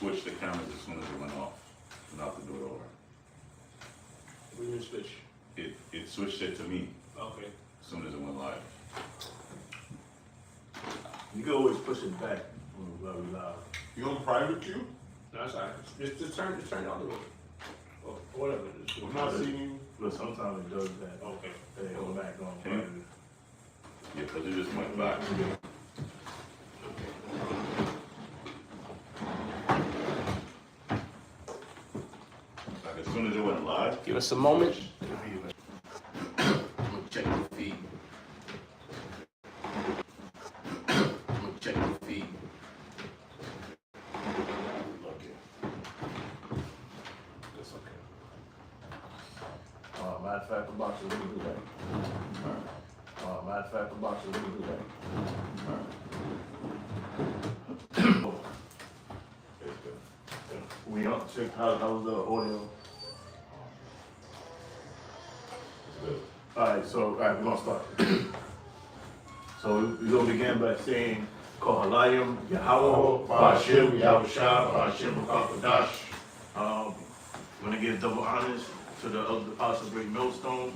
switched the cameras as soon as it went off. Not to do it over. We didn't switch. It switched it to me Okay. as soon as it went live. You can always push it back when we're very loud. You on private queue? No, that's all right. Just turn it on a little bit. Or whatever it is. I'm not seeing you. But sometimes it does that. Okay. They go back on. Okay. Yeah, because it just went back. Like as soon as it went live. Give us a moment. Check your feed. Check your feed. Okay. That's okay. Matter of fact, the boxer, we can do that. Matter of fact, the boxer, we can do that. We don't check how was the audio. Alright, so we're gonna start. So we're gonna begin by saying Kohalayim, Yahweh, Ba'ashem, Yahushua, Ba'ashem, Ba'akadash. We're gonna give double honors to the Apostle Great Millstone,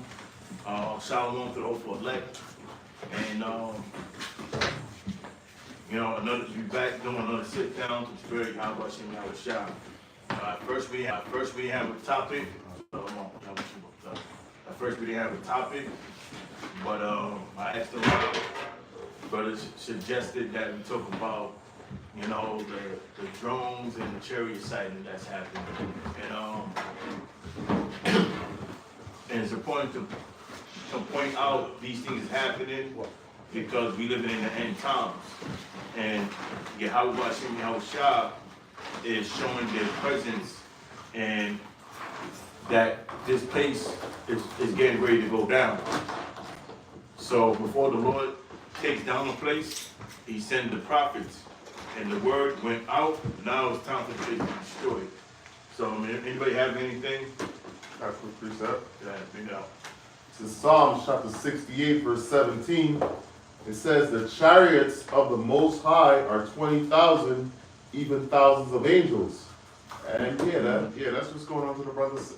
Shalom to the Ophel elect, and another to be back doing another sit down to spirit Yahweh Hashem Yahushua. First we have a topic. First we didn't have a topic, but I asked around. Brothers suggested that we talk about, the drones and the chariot sighting that's happening, and it's important to point out these things happening because we living in the end times, and Yahweh Hashem Yahushua is showing their presence and that this place is getting ready to go down. So before the Lord takes down the place, he sent the prophets, and the word went out. Now it's time for the place to be destroyed. So, anybody have anything? That's what precept. Yeah, bring it out. It's Psalms chapter 68, verse 17. It says, the chariots of the Most High are 20,000, even thousands of angels. And that's what's going on to the brothers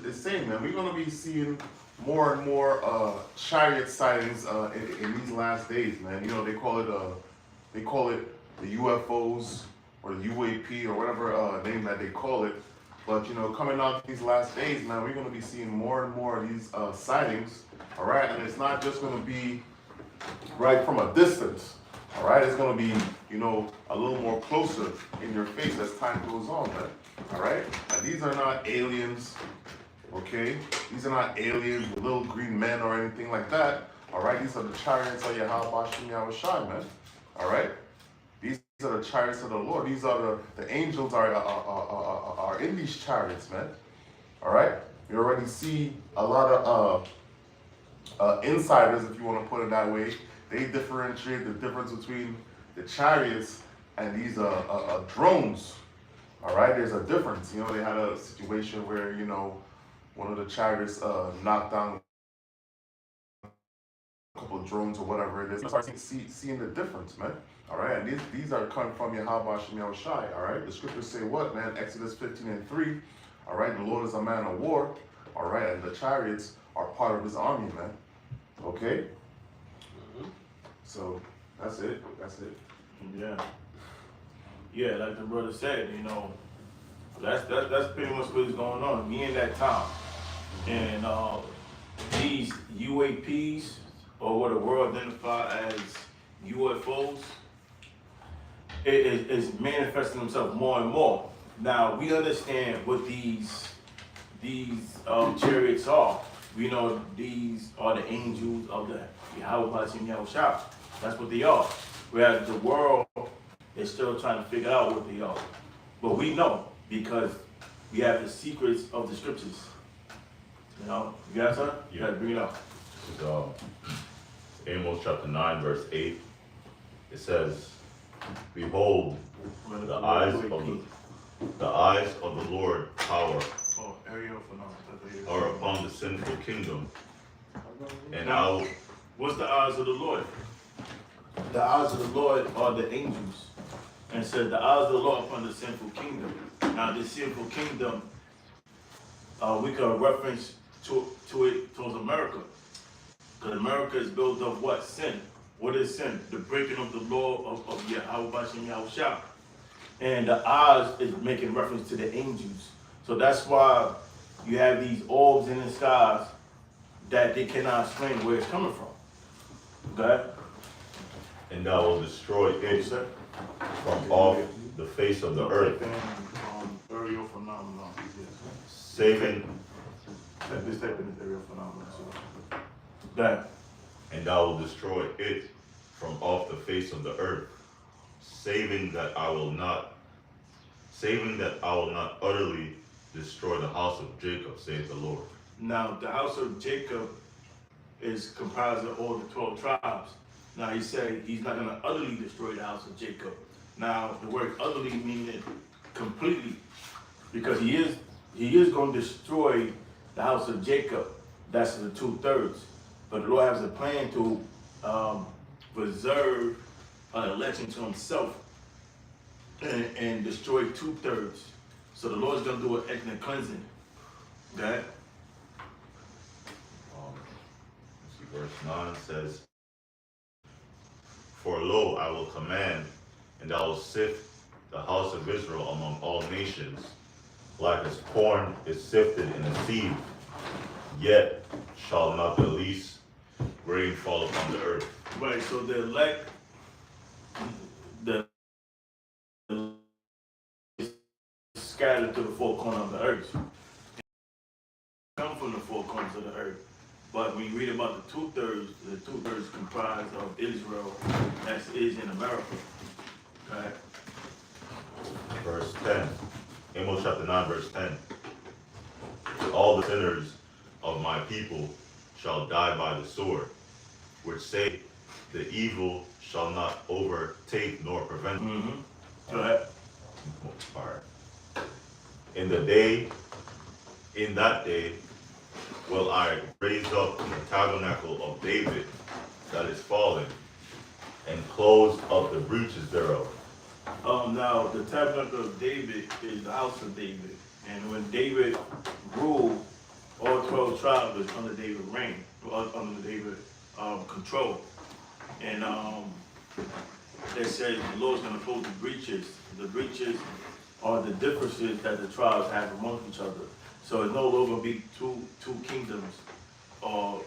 is saying, man. We're going to be seeing more and more chariot sightings in these last days, man. They call it the UFOs or the UAP or whatever name that they call it. But coming out these last days, man, we're going to be seeing more and more of these sightings. All right, and it's not just going to be right from a distance. All right, it's going to be a little more closer in your face as time goes on, man. All right, and these are not aliens. Okay, these are not aliens with little green men or anything like that. All right, these are the chariots of Yahweh Hashem Yahushua, man. All right, these are the chariots of the Lord. These are the angels are in these chariots, man. All right, you already see a lot of insiders, if you want to put it that way. They differentiate the difference between the chariots and these drones. All right, there's a difference. They had a situation where one of the chariots knocked down a couple of drones or whatever it is. You start seeing the difference, man. All right, and these are coming from Yahweh Hashem Yahushua. All right, the scriptures say what, man? Exodus 15:3. All right, the Lord is a man of war. All right, and the chariots are part of his army, man. Okay. So that's it. Yeah, like the brother said, that's pretty much what is going on. Me in that time, and these UAPs, or what the world identify as UFOs, it is manifesting themselves more and more. Now we understand what these chariots are. We know these are the angels of the Yahweh Hashem Yahushua. That's what they are. Whereas the world is still trying to figure out what they are. But we know because we have the secrets of the scriptures. You got something? Yeah. You gotta bring it up. This is Amos chapter 9, verse 8. It says, behold, the eyes of the Lord power are upon the sinful kingdom. And now, what's the eyes of the Lord? The eyes of the Lord are the angels. and said, the eyes of the Lord upon the sinful kingdom. Now, this sinful kingdom, we can reference to it towards America. Because America is built of what? Sin. What is sin? The breaking of the law of Yahweh Shem Yahushua. And the eyes is making reference to the angels. So that's why you have these orbs in the skies that they cannot explain where it's coming from. Okay? And thou will destroy it Sir? from off the face of the earth, Aerial phenomenon. saving, This type of aerial phenomenon. So. That. and thou will destroy it from off the face of the earth, saving that I will not utterly destroy the house of Jacob, saith the Lord. Now, the house of Jacob is comprised of all the 12 tribes. Now, he said he's not going to utterly destroy the house of Jacob. Now, the word utterly meaning completely, because he is going to destroy the house of Jacob. That's the 2/3. But the Lord has a plan to preserve an election to himself and destroy 2/3. So the Lord's going to do an ethnic cleansing. Okay? Let's see, verse 9 says, For lo, I will command, and I will sift the house of Israel among all nations, like as corn is sifted in a sieve, yet shall not the least grain fall upon the earth. Right, so the elect, the scattered to the four corners of the earth. Come from the four corners of the earth. But when you read about the 2/3, the 2/3 comprised of Israel, that is in America. Okay? Verse 10, Amos chapter 9, verse 10. All the sinners of my people shall die by the sword, which say, the evil shall not overtake nor prevent. Go ahead. All right. In that day will I raise up the tabernacle of David that is fallen, and close up the breaches thereof. Now, the tabernacle of David is the house of David. And when David ruled, all 12 tribes was under David's reign, under David's control. And they said the Lord's going to close the breaches. The breaches are the differences that the tribes have amongst each other. So it's no longer going to be two kingdoms, or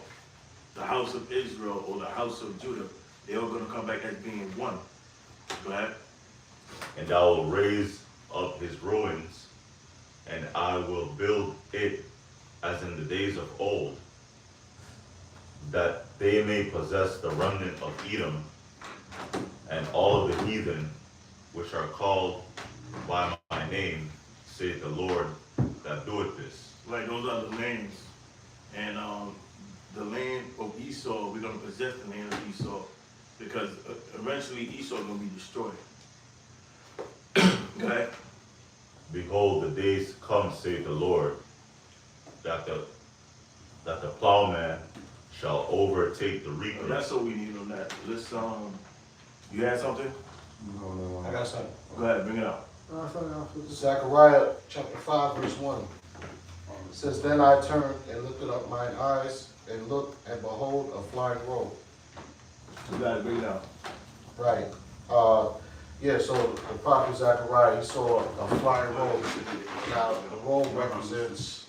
the house of Israel or the house of Judah. They're all going to come back as being one. Go ahead. And I will raise up his ruins, and I will build it as in the days of old, that they may possess the remnant of Edom, and all of the heathen which are called by my name, saith the Lord that doeth this. Like those are the names. And the land of Esau, we're going to possess the land of Esau, because eventually Esau is going to be destroyed. Go ahead. Behold, the days come, saith the Lord, that the plowman shall overtake the reaper. That's what we need on that. Let's you had something? No. I got something. Go ahead, bring it out. Zechariah chapter 5, verse 1. It says, Then I turned and lifted up mine eyes and looked, and behold, a flying robe. You gotta bring it out. Right. So the prophet Zechariah, he saw a flying robe. Now, the robe represents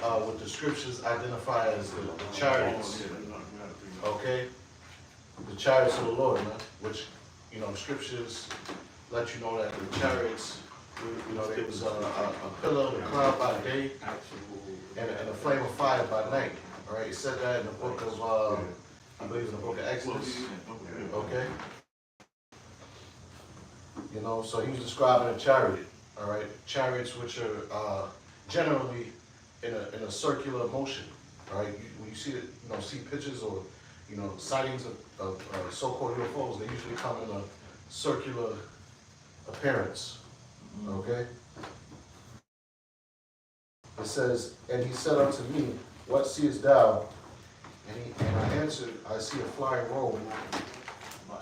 what the scriptures identify as the chariots. Okay? The chariots of the Lord, man. Which, scriptures let you know that the chariots, there was a pillar of the cloud by day and a flame of fire by night. All right, it said that in the book of, I believe in the book of Exodus. Okay? So he was describing a chariot. All right, chariots which are generally in a circular motion. All right, when you see it, see pictures or sightings of so-called UFOs, they usually come in a circular appearance. Okay. It says, and he said unto me, What seest thou? And I answered, I see a flying robe,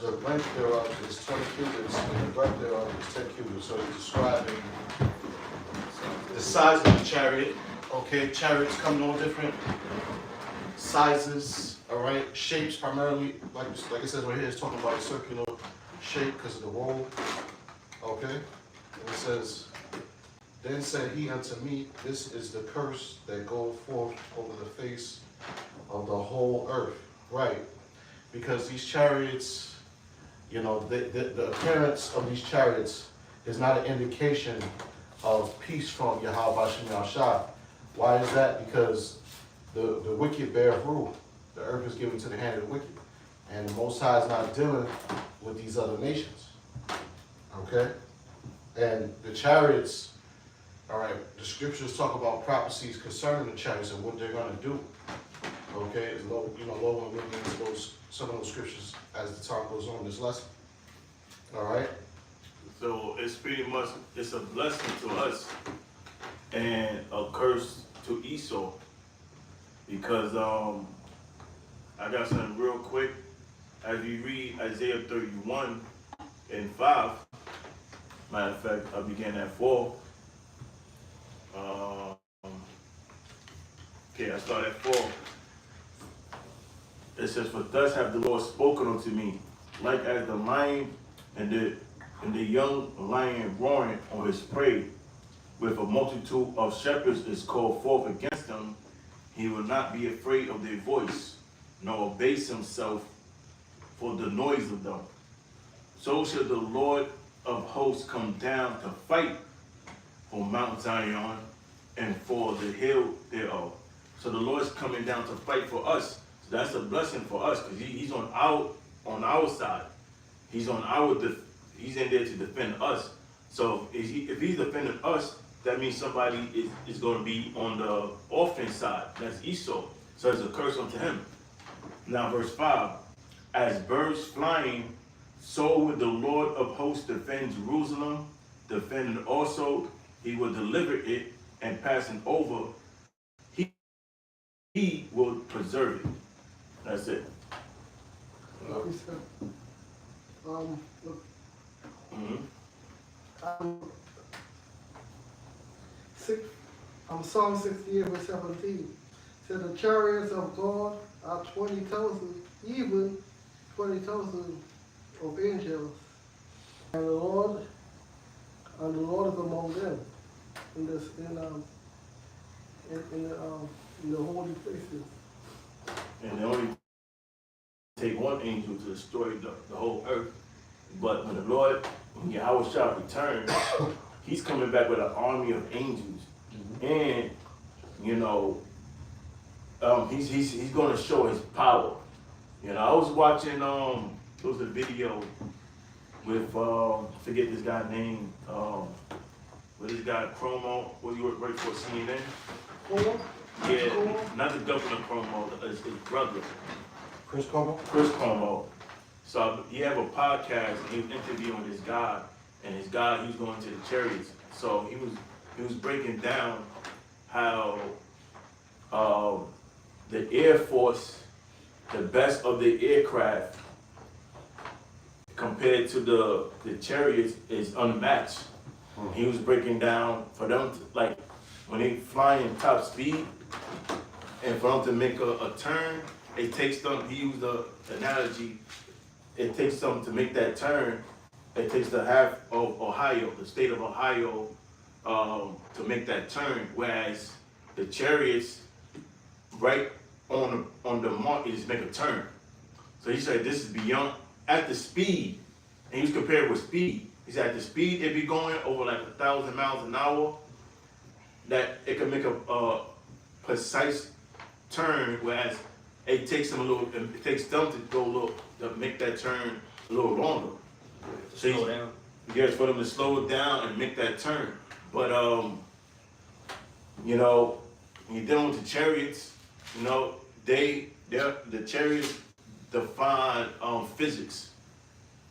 the length thereof is 20 cubits, and the breadth thereof is 10 cubits. So he's describing the size of the chariot. Okay, chariots come in all different sizes, all right, shapes primarily, like it says right here, it's talking about a circular shape because of the roll. Okay, and it says, then said he unto me, this is the curse that goeth forth over the face of the whole earth. Right, because these chariots, you know, the appearance of these chariots is not an indication of peace from Yahweh Shem Yahshua. Why is that? Because the wicked bear rule. The earth is given to the hand of the wicked. And the Most High is not dealing with these other nations. Okay? And the chariots, all right, the scriptures talk about prophecies concerning the chariots and what they're going to do. Okay? It's low, you know, low and we'll get into those, some of those scriptures as the time goes on in this lesson. All right? So it's pretty much, it's a blessing to us and a curse to Esau. Because I got something real quick. As you read Isaiah 31 and 5, matter of fact, I began at 4. Okay, I start at 4. It says, for thus hath the Lord spoken unto me, like as the lion and the young lion roaring on his prey, with a multitude of shepherds is called forth against him, he will not be afraid of their voice, nor abase himself for the noise of them. So shall the Lord of hosts come down to fight for Mount Zion and for the hill thereof. So the Lord's coming down to fight for us. So that's a blessing for us, because he's on our side. He's on he's in there to defend us. So if he's defending us, that means somebody is going to be on the offense side. That's Esau. So it's a curse unto him. Now verse 5. As birds flying, so would the Lord of hosts defend Jerusalem. Defend also, he will deliver it, and passing over, he will preserve it. That's it. Look, Psalm 68 verse 17 said the chariots of God are 20,000, even 20,000 of angels, and the Lord is among them in the holy places. And they only take one angel to destroy the whole earth. But when the Lord, when Yahweh shall return, he's coming back with an army of angels. And, you know, he's going to show his power. You know, I was watching, there was a video with, forget this guy's name, with this guy, Chromo, what you work for CNN? Cuomo? Yeah, not the governor Chromo, his brother. Chris Como? Chris Como. So he have a podcast and he was interviewing this guy, and his guy, he was going to the chariots. So he was breaking down how the Air Force, the best of the aircraft compared to the chariots is unmatched. He was breaking down for them to, like, when they fly in top speed, and for them to make a turn, it takes them, he used the analogy, it takes them to make that turn, it takes the half of Ohio, the state of Ohio, to make that turn, whereas the chariots, right on the mark, is make a turn. So he said this is beyond, at the speed, and he was compared with speed. He said at the speed it be going over like 1,000 miles an hour, that it can make a precise turn, whereas it takes them it takes them to go a little, to make that turn a little longer. So Slow down. yes, for them to slow it down and make that turn. But you know, when you're dealing with the chariots, you know, the chariots define physics,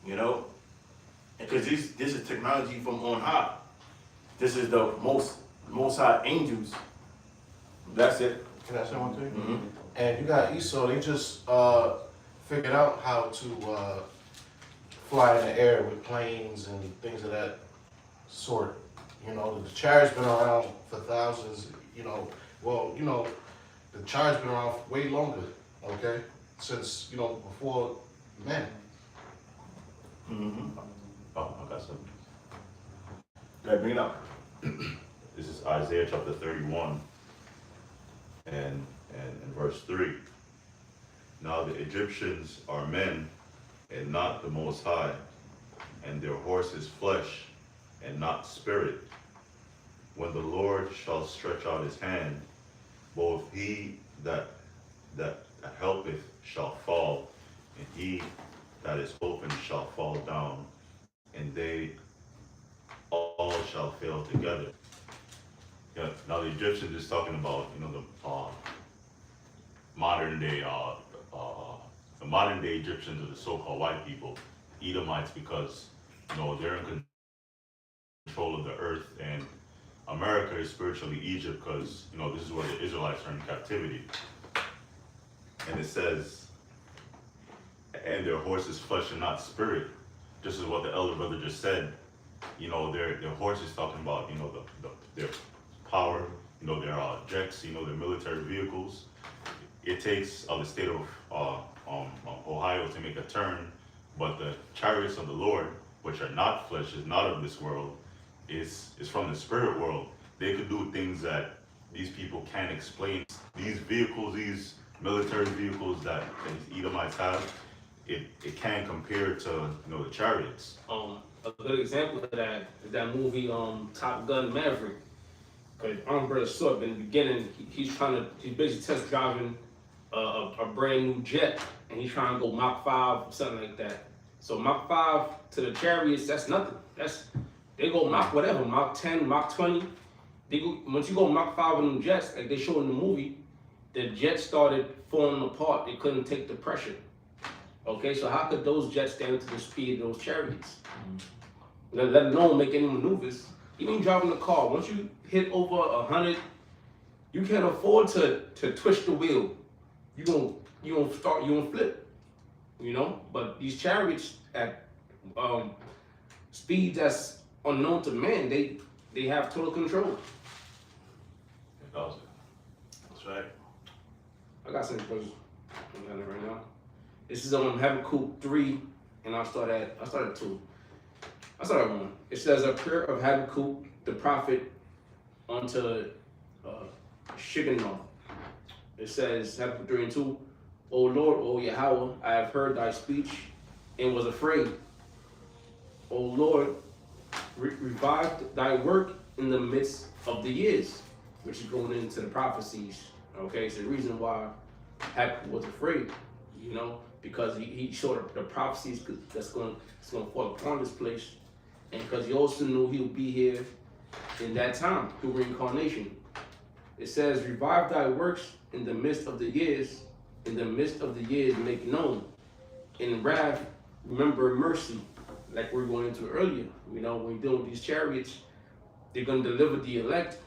you know, because this is technology from on high. This is the most high angels. That's it. Can I say one thing? Mm-hmm. And you got Esau, they just figured out how to fly in the air with planes and things of that sort. You know, the chariot's been around for thousands, you know, the chariot's been around for way longer, okay? Since, before men. Mm-hmm. Oh, I got something. Gotta bring it up. This is Isaiah chapter 31 and verse 3. Now the Egyptians are men and not the Most High, and their horse is flesh and not spirit. When the Lord shall stretch out his hand, both he that helpeth shall fall, and he that is open shall fall down, and they all shall fail together. Yeah. Now the Egyptians is talking about, the modern day, the modern day Egyptians are the so-called white people, Edomites, because they're in control of the earth, and America is spiritually Egypt because this is where the Israelites are in captivity. And it says, and their horse is flesh and not spirit, just as what the elder brother just said. Their horse is talking about their power, their jets, their military vehicles. It takes the state of Ohio to make a turn, but the chariots of the Lord, which are not flesh, is not of this world, is from the spirit world. They could do things that these people can't explain. These vehicles, these military vehicles that these Edomites have, it can't compare to the chariots. A good example of that is that movie Top Gun Maverick. Because Brother saw it in the beginning, he's basically test driving a brand new jet, and he's trying to go Mach 5 something like that. So Mach 5 to the chariots, that's nothing. They go Mach whatever, Mach 10, Mach 20. Once you go Mach 5 on them jets, like they show in the movie, the jets started falling apart. They couldn't take the pressure. Okay, so how could those jets stand to the speed of those chariots? Let alone make any maneuvers. Even driving the car, once you hit over 100, you can't afford to twist the wheel. You gonna flip, But these chariots at speeds that's unknown to man, they have total control. That's right. I got some brothers. I'm got it right now. This is on Habakkuk 3, and I started at 2. I started at 1. It says a prayer of Habakkuk the prophet unto Shigionoth. It says Habakkuk 3 and 2. O Lord, O Yahweh, I have heard thy speech and was afraid. O Lord, revive thy work in the midst of the years, which is going into the prophecies. Okay, it's the reason why Habakkuk was afraid, because he saw the prophecies that's going to fall upon this place, and because he also knew he would be here in that time through reincarnation. It says, revive thy works in the midst of the years, make known. In wrath, remember mercy, like we were going into earlier. When you're dealing with these chariots, they're going to deliver the elect,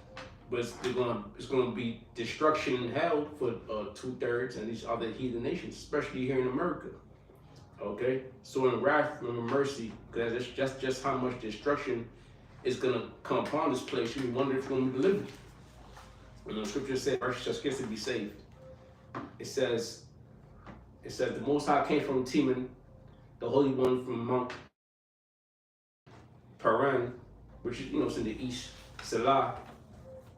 but it's going to be destruction in hell for 2/3 and these other heathen nations, especially here in America. Okay, so in wrath, remember mercy, because that's just how much destruction is going to come upon this place. You wonder if it's going to be delivered. When the scripture says, "Earth shall scarcely be saved," it says the Most High came from Teman, the Holy One from Mount Paran, which is it's in the east, Selah.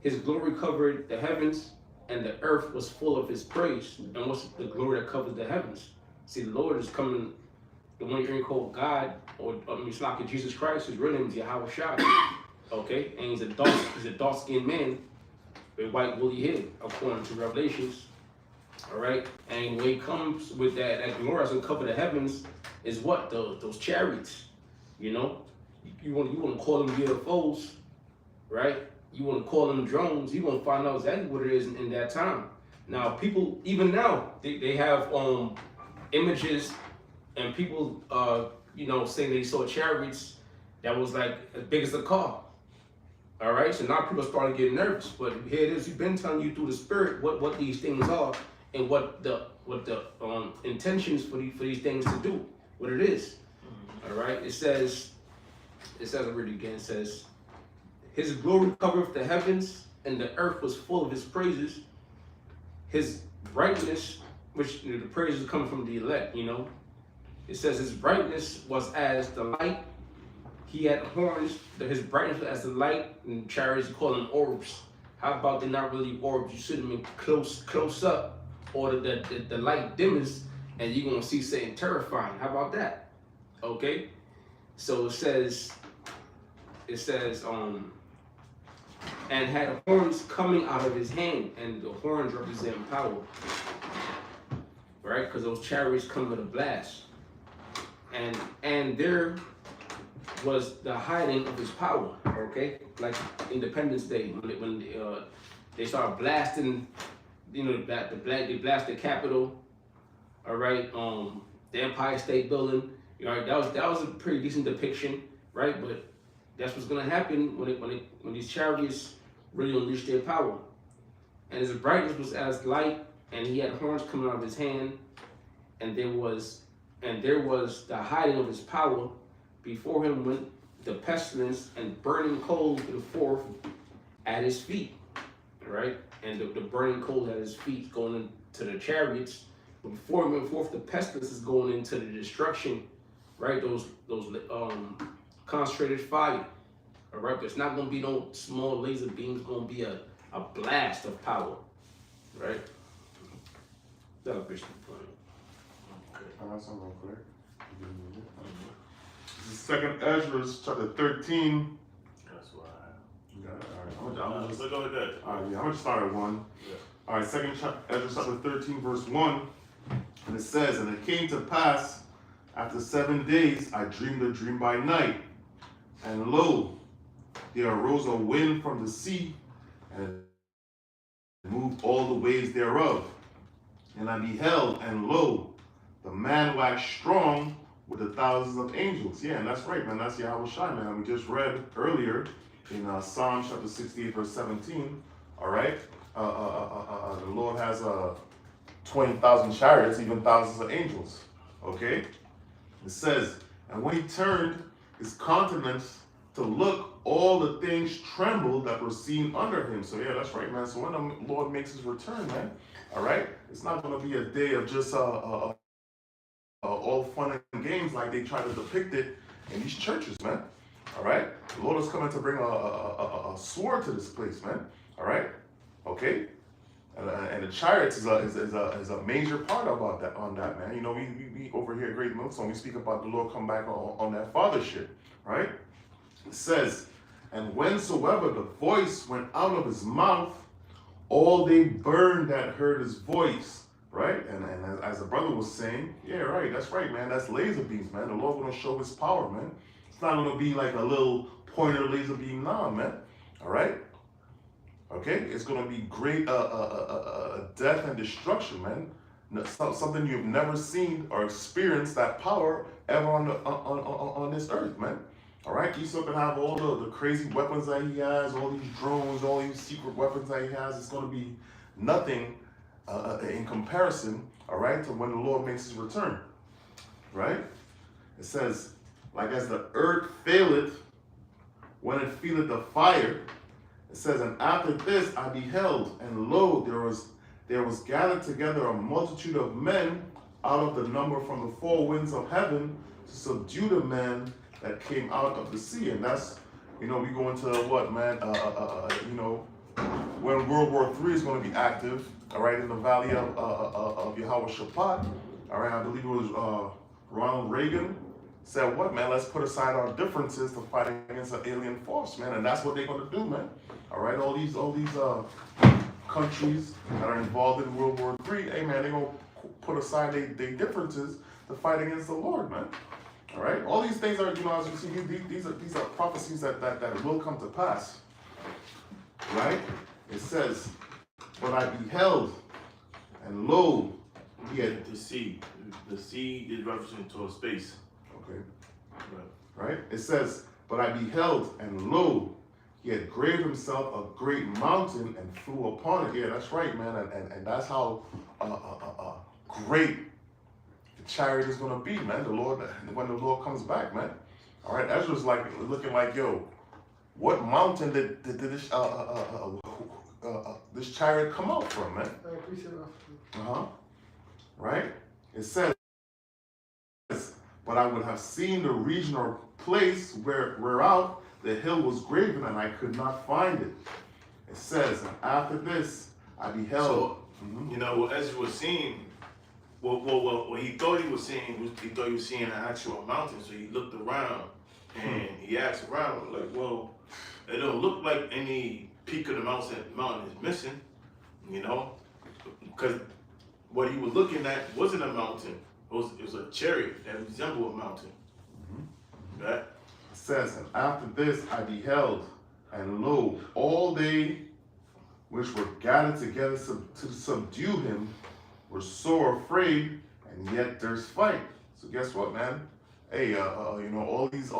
His glory covered the heavens, and the earth was full of his praise. And what's the glory that covers the heavens? See, the Lord is coming, the one you're called God, or it's like Jesus Christ. His real name is Yahweh Shai. Okay, and he's a dark-skinned man with white woolly hair, according to Revelations. All right, and when he comes with that glory that's gonna cover the heavens, is what those chariots. You want to call them UFOs, right? You want to call them drones. You want to find out exactly what it is in that time. Now, people even now they have images, and people saying they saw chariots that was like as big as a car. All right, so now people started getting nervous. But here it is. We've been telling you through the spirit what these things are and what the intentions for these things to do. What it is. All right, it says, I'll read it again. It says, His glory covered the heavens, and the earth was full of His praises. His brightness, which the praises come from the elect, It says His brightness was as the light. He had horns. His brightness was as the light, and chariots call them orbs. How about they're not really orbs? You should have been close up, or the light dims, and you're gonna see something terrifying. How about that? Okay. So it says, and had horns coming out of his hand, and the horns represent power, right? Because those chariots come with a blast, and there was the hiding of his power, okay? Like Independence Day, when they started blasting, they blasted the Capitol, all right? The Empire State Building, right? That was a pretty decent depiction, right? But that's what's gonna happen when these chariots really unleash their power. And his brightness was as light, and he had horns coming out of his hand, and there was the hiding of his power. Before him went the pestilence, and burning coals went forth at his feet, right? And the burning coals at his feet going into the chariots. But before him went forth the pestilence is going into the destruction, right? Those concentrated fire, all right? But it's not going to be no small laser beams. It's going to be a blast of power, right? That'll be the point. Something real quick. This is Second Ezra, chapter 13. That's why. Yeah, all right. I'm just, Let's go with that. all right, yeah, I'm gonna start at 1. Yeah. All right, Ezra chapter 13, verse 1. And it says, And it came to pass, after 7 days, I dreamed a dream by night. And lo, there arose a wind from the sea, and it moved all the waves thereof. And I beheld, and lo, the man waxed strong with the thousands of angels. Yeah, and that's right, man. That's Yahweh Shai, man. We just read earlier in Psalm chapter 68, verse 17. All right, the Lord has 20,000 chariots, even thousands of angels. Okay, it says, and when he turned his countenance to look, all the things trembled that were seen under him. So yeah, that's right, man. So when the Lord makes his return, man, all right, it's not going to be a day of just all fun and games like they try to depict it in these churches, man. All right, the Lord is coming to bring a sword to this place, man. All right, okay, and the chariots is a major part about that man. You know, we over here at Great Millstone, we speak about the Lord come back on that fathership, right? It says, and whensoever the voice went out of his mouth, all they burned that heard his voice. Right, and as the brother was saying, yeah, right, that's right, man. That's laser beams, man. The Lord gonna show his power, man. It's not gonna be like a little pointer laser beam, nah, man. All right, okay. It's gonna be great, death and destruction, man. Something you've never seen or experienced that power ever on this earth, man. All right, he's still gonna have all the crazy weapons that he has, all these drones, all these secret weapons that he has. It's gonna be nothing. In comparison, all right, to when the Lord makes his return, right? It says, like as the earth faileth when it feeleth the fire, it says, and after this I beheld, and lo, there was gathered together a multitude of men out of the number from the four winds of heaven to subdue the men that came out of the sea. And that's, we go into what, man, when World War III is going to be active, all right, in the valley of Yahweh Shaphat, all right, I believe it was Ronald Reagan said, what, man, let's put aside our differences to fight against an alien force, man, and that's what they're going to do, man, all right, all these countries that are involved in World War III, hey, man, they're going to put aside their differences to fight against the Lord, man, all right, all these things are, as you see, these are prophecies that will come to pass, right, it says, but I beheld, and lo, he had... The sea. The sea is referencing to a space. Okay. Right? It says, but I beheld, and lo, he had graved himself a great mountain and flew upon it. Yeah, that's right, man. And that's how great the chariot is gonna be, man. The Lord, when the Lord comes back, man. All right, Ezra's like looking like, yo, what mountain did this chariot come out from, man? I appreciate that. Right? It says, but I would have seen the region or place whereout the hill was graven, and I could not find it. It says, and after this I beheld. So, you know, what Ezra was seeing, what he thought he was seeing, he thought he was seeing an actual mountain. So he looked around and he asked around, like, well, it don't look like any peak of the mountain is missing, you know, because what he was looking at wasn't a mountain. It was a chariot that resembled a mountain. Right? It says, and after this I beheld, and lo, all they which were gathered together to subdue him were sore afraid, and yet there's fight. So guess what, man? Hey, you know, all these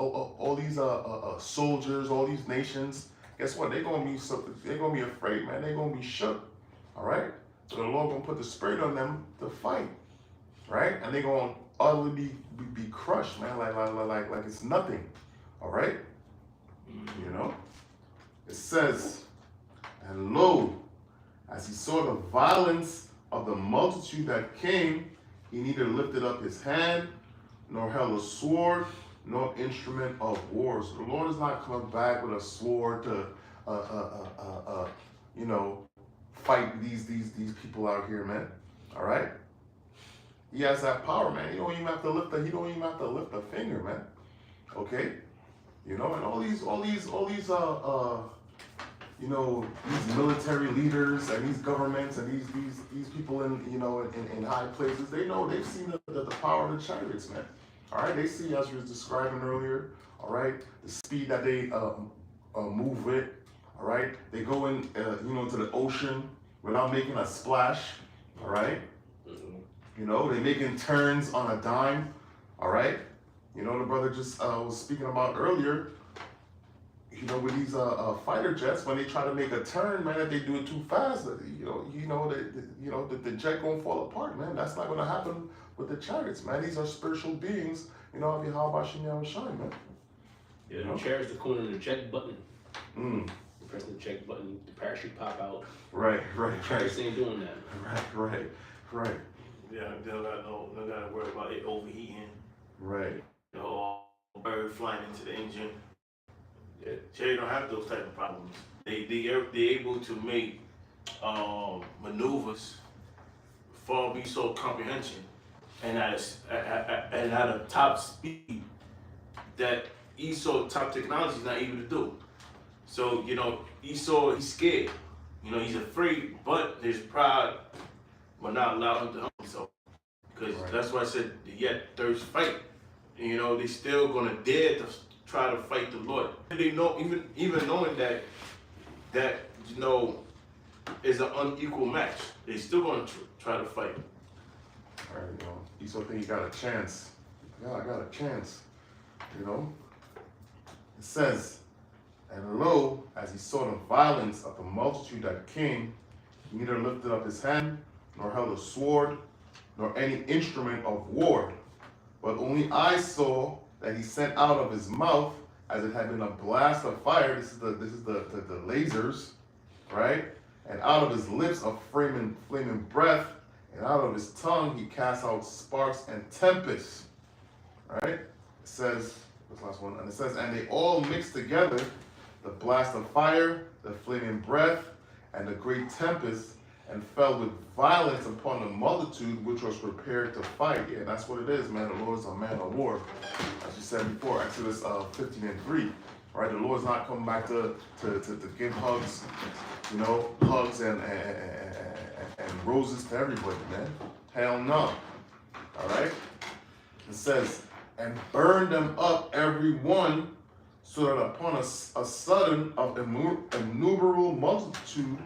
soldiers, all these nations, guess what? They're gonna be afraid, man. They're gonna be shook. All right. So the Lord gonna put the spirit on them to fight, right? And they're gonna utterly be crushed, man, like it's nothing. All right. You know. It says, and lo, as he saw the violence of the multitude that came, he neither lifted up his hand, nor held a sword, nor instrument of war. So the Lord is not coming back with a sword to, you know, fight these people out here, man. All right. He has that power, man. He don't even have to lift a finger, man. Okay. You know, and all these you know, these military leaders and these governments and these people in, you know, in high places, they know, they've seen the power of the chariots, man. All right, they see, as we was describing earlier, all right, the speed that they move with. All right, they go in, you know, to the ocean without making a splash. All right, you know, they making turns on a dime. All right, you know, the brother just was speaking about earlier. You know, with these fighter jets, when they try to make a turn, man, if they do it too fast, the jet gonna fall apart, man. That's not gonna happen with the chariots, man. These are spiritual beings. You know, how about Shimei Shine, man? Yeah, the chair's the corner of the check button. Mm. You press the check button, the parachute pop out. Right. Chariots ain't doing that. Right. Yeah, they don't gotta worry about it overheating. Right. You know, bird flying into the engine. Yeah, chariot don't have those type of problems. They're able to make maneuvers far beyond comprehension, and at a top speed that Esau top technology is not able to do. So, you know, Esau, he's scared. You know, he's afraid, but his pride will not allow him to humble himself. Because that's why I said, yet there's fight. And, you know, they still gonna dare to try to fight the Lord. They know, even knowing that you know, is an unequal match, they still gonna try to fight. All right, you know, Esau think he got a chance. Yeah, I got a chance. You know, it says, and lo, as he saw the violence of the multitude that came, he neither lifted up his hand, nor held a sword, nor any instrument of war, but only I saw that he sent out of his mouth, as it had been a blast of fire. This is the lasers, right? And out of his lips a flaming breath, and out of his tongue he cast out sparks and tempests. Right? It says, what's the last one? And it says, and they all mixed together, the blast of fire, the flaming breath, and the great tempest, and fell with violence upon the multitude which was prepared to fight. Yeah, that's what it is, man. The Lord is a man of war. As you said before, Exodus 15:3. Right? The Lord's not coming back to give hugs, you know, hugs and roses to everybody, man. Hell no. All right? It says, and burn them up every one, so that upon a sudden of innumerable multitude,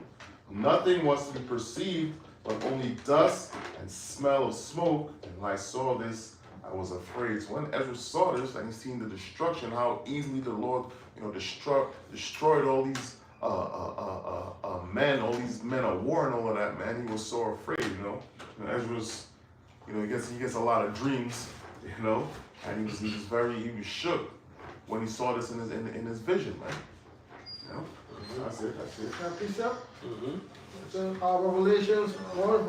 nothing was to be perceived, but only dust and smell of smoke. And when I saw this, I was afraid. So when Ezra saw this and he seen the destruction, how easily the Lord, you know, destroyed all these men, all these men of war and all of that, man, he was so afraid, you know. And Ezra's You know, he gets a lot of dreams, you know, and he was shook when he saw this in his vision, man. You know, that's it. Can I piece up? Mm-hmm. So, Revelations 1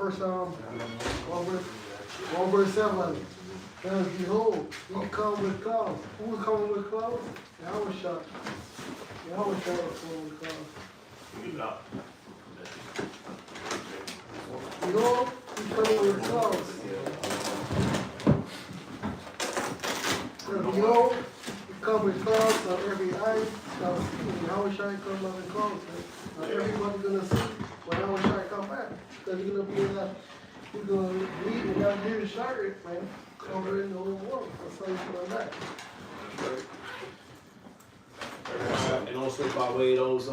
verse 7. And behold, he come with clouds. Who is coming with clouds? Yahweh Shah. Yahweh Shah is coming with clouds. Behold, he coming with clouds. And behold, he come with clouds, and every eye shall see. Yahweh Shah come out in clouds. Now everybody gonna see when Yahweh Shah come back. Because he's gonna be in that, he's gonna lead in that new chariot, man. Covering the whole world. That's how he's coming back. And also by way of those,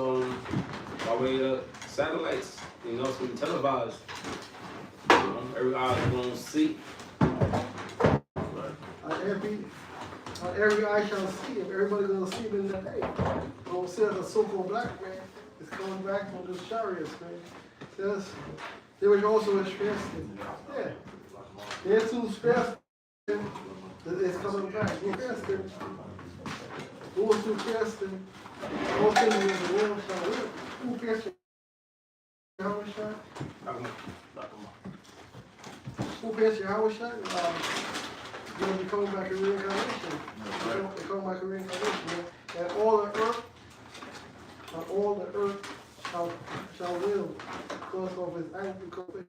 by way of satellites, you know, it's gonna be televised. You know, every eye is gonna see. Every eye shall see him. Everybody gonna see him in that day. Gonna see the so-called black man is coming back from the chariots, man. Says they were also expressed. Yeah. They're too stressed. It's coming back. Who passed him? Who was too passed him? All things in the world shall live. Who passed him? Yahweh Shai? Who passed Yahweh Shai? You're going to be coming back in reincarnation. They're coming back in reincarnation. Man. And all the earth shall live because of his anger.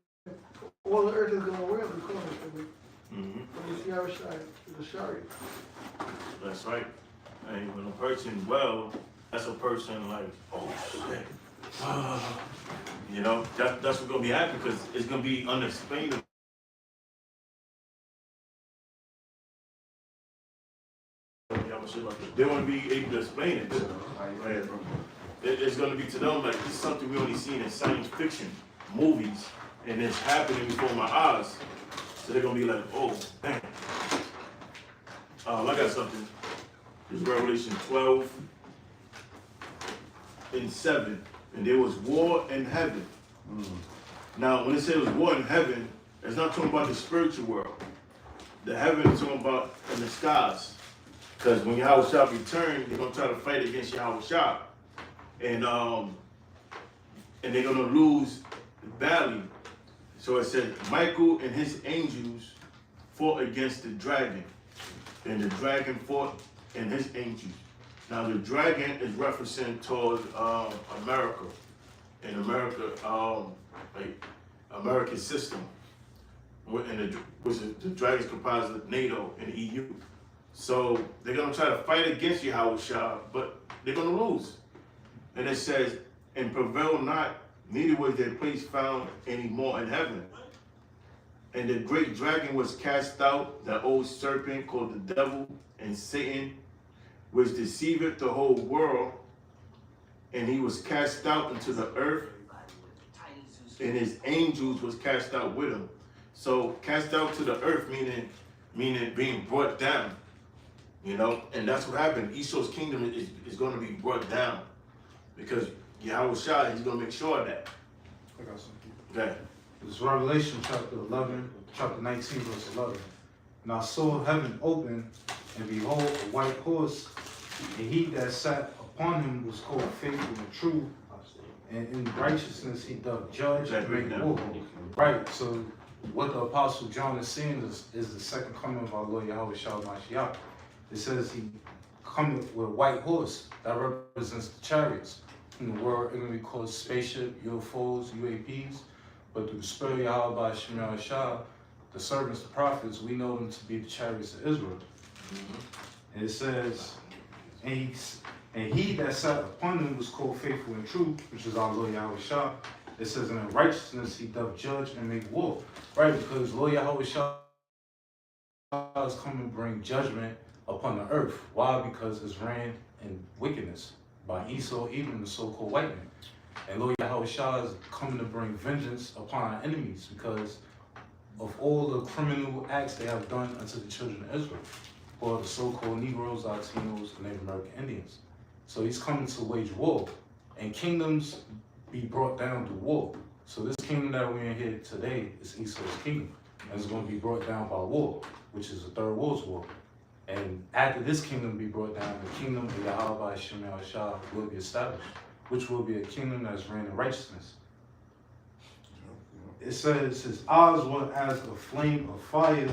All the earth is going to live because of him. When you see Yahweh Shai, the chariot. That's right. And when a person that's a person like, oh shit. You know, that's what's gonna be happening because it's gonna be unexplainable. They won't be able to explain it. It's gonna be to them like this is something we only seen in science fiction movies, and it's happening before my eyes. So they're gonna be like, oh, damn. I got something. It's Revelation 12 and 7. And there was war in heaven. Now, when it says war in heaven, it's not talking about the spiritual world. The heaven is talking about in the skies. Because when Yahweh Shah return, they're gonna try to fight against Yahweh Shah. And they're gonna lose badly. So it said, Michael and his angels fought against the dragon. And the dragon fought and his angels. Now the dragon is referencing towards America. In America, like American system. And the dragon's comprised of NATO and the EU. So they're gonna try to fight against Yahweh Shah, but they're gonna lose. And it says, and prevail not, neither was their place found anymore in heaven. And the great dragon was cast out, the old serpent called the devil and Satan, which deceiveth the whole world. And he was cast out into the earth, and his angels was cast out with him. So cast out to the earth, meaning being brought down, you know. And that's what happened. Esau's kingdom is going to be brought down because Yahweh Shah, he's going to make sure of that. I got something. Okay. It's Revelation chapter 19, verse 11. And I saw heaven open, and behold, a white horse, and he that sat upon him was called Faithful and True, and in righteousness he doth judge and make war. Right, so what the Apostle John is saying is the second coming of our Lord Yahweh Shah Mashiach. It says he coming with a white horse that represents the chariots. In the world, it's going to be called spaceship, UFOs, UAPs. But through the spirit of Yahweh by Shemel Shah, the servants, the prophets, we know them to be the chariots of Israel. And it says, and he that sat upon him was called Faithful and True, which is our Lord Yahweh Shah. It says, and in righteousness he doth judge and make war. Right, because Lord Yahweh Shah is coming to bring judgment upon the earth. Why? Because it's ran in wickedness by Esau, even the so-called white man. And Lord Yahweh Shah is coming to bring vengeance upon our enemies because of all the criminal acts they have done unto the children of Israel, or the so-called Negroes, Latinos, and Native American Indians. So he's coming to wage war, and kingdoms be brought down to war. So this kingdom that we're in here today is Esau's kingdom. and it's going to be brought down by war, which is the third world's war. And after this kingdom be brought down, the kingdom of Yahweh Shem Shah will be established, which will be a kingdom that's reigning in righteousness. It says his eyes were as a flame of fire,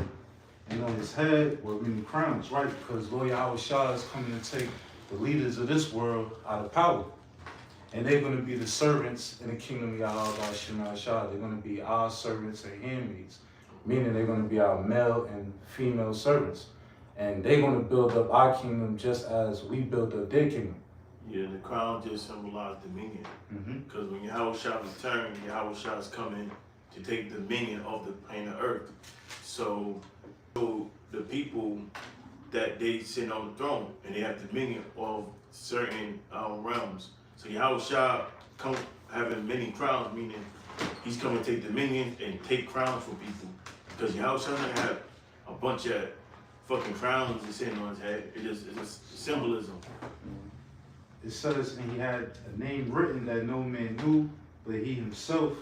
and on his head were many crowns, right? Because Lord Yahweh Shah is coming to take the leaders of this world out of power. And they're going to be the servants in the kingdom of Yahweh Shem Shah. They're going to be our servants and handmaids, meaning they're going to be our male and female servants. And they're going to build up our kingdom just as we built up their kingdom. Yeah, the crown just symbolized dominion. Because when Yahweh Shah returned, Yahweh Shah is coming to take dominion of the planet Earth. So the people that they sit on the throne and they have dominion of certain realms. So Yahweh Shah come having many crowns, meaning he's coming to take dominion and take crowns from people. Because Yahweh Shah doesn't have a bunch of fucking crowns sitting on his head. It's just symbolism. It says, and he had a name written that no man knew, but he himself,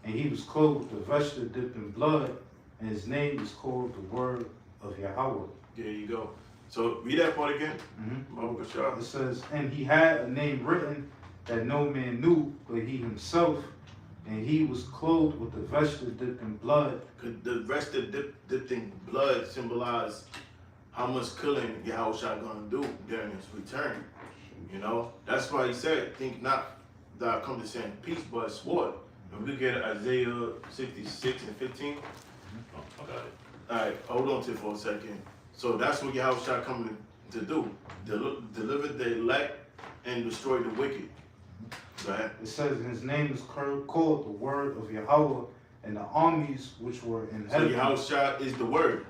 and he was clothed with a vesture dipped in blood, and his name is called the Word of Yahweh. There you go. So read that part again. It says, and he had a name written that no man knew, but he himself, and he was clothed with a vesture dipped in blood. The vesture dipped in blood symbolized how much killing Yahweh Shah gonna do during his return. You know, that's why he said, think not that I come to send peace, but sword. And we look at Isaiah 66 and 15. Oh, I got it. All right, hold on to it for a second. So that's what Yahweh Shah coming to do. Deliver the elect and destroy the wicked. Go ahead. It says his name is called the Word of Yahweh, and the armies which were in heaven. So Yahweh Shah is the word,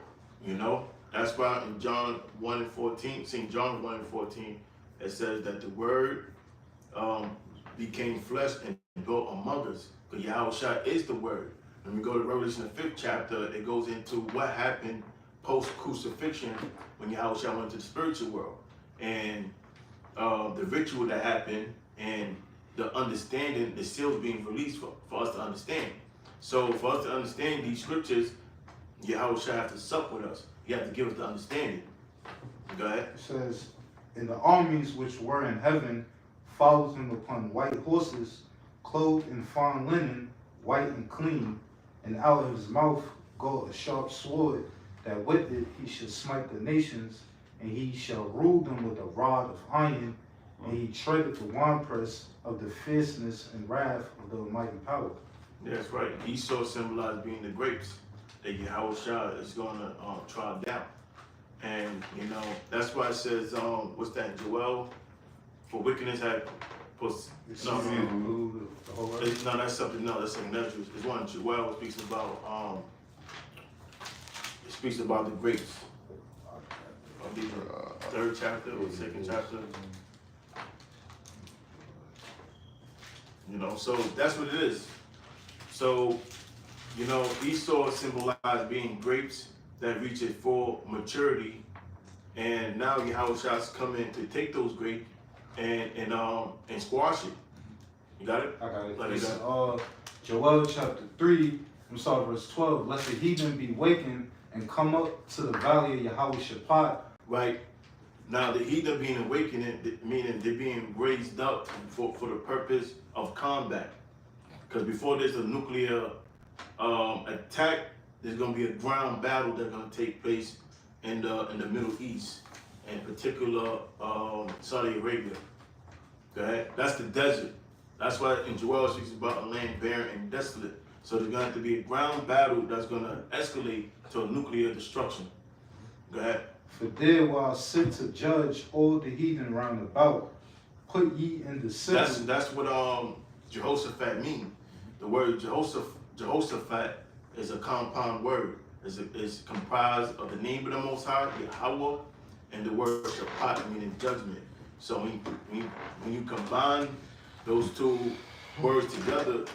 you know. That's why in John 1 and 14, St. John 1 and 14, it says that the word became flesh and dwelt among us. Because Yahweh Shah is the word. When we go to Revelation the 5th chapter, it goes into what happened post-crucifixion when Yahweh Shah went to the spiritual world. And the ritual that happened and the understanding, the seals being released for us to understand. So for us to understand these scriptures, Yahweh Shah have to sup with us. He have to give us the understanding. Go ahead. It says, and the armies which were in heaven followed him upon white horses, clothed in fine linen, white and clean, and out of his mouth goeth a sharp sword, that with it he shall smite the nations, and he shall rule them with a rod of iron, and he treadeth the winepress of the fierceness and wrath of the almighty power. That's right. Esau symbolized being the grapes that Yahweh Shah is going to try down. And, you know, that's why it says, what's that, Joel? For wickedness had... No, that's something else. That's something else. It's one Joel speaks about, it speaks about the grapes. Of the third chapter or second chapter. You know, so that's what it is. So, you know, Esau symbolized being grapes that reach its full maturity, and now Yahweh Shah's coming to take those grapes and squash it. You got it? I got it. Like It's that. Joel chapter 3, I'm sorry, verse 12. Let the heathen be wakened and come up to the valley of Yahweh Shaphat. Right. Now the heathen being awakened, meaning they're being raised up for the purpose of combat. Because before there's a nuclear attack, there's going to be a ground battle that's going to take place in the Middle East, in particular Saudi Arabia. Go ahead. That's the desert. That's why in Joel speaks about a land barren and desolate. So there's going to have to be a ground battle that's going to escalate to a nuclear destruction. Go ahead. For there will I sit to judge all the heathen round about. Put ye in the city. That's what Jehoshaphat means. The word Jehoshaphat is a compound word. It's comprised of the name of the Most High, Yahweh, and the word Shaphat, meaning judgment. So when you combine those two words together,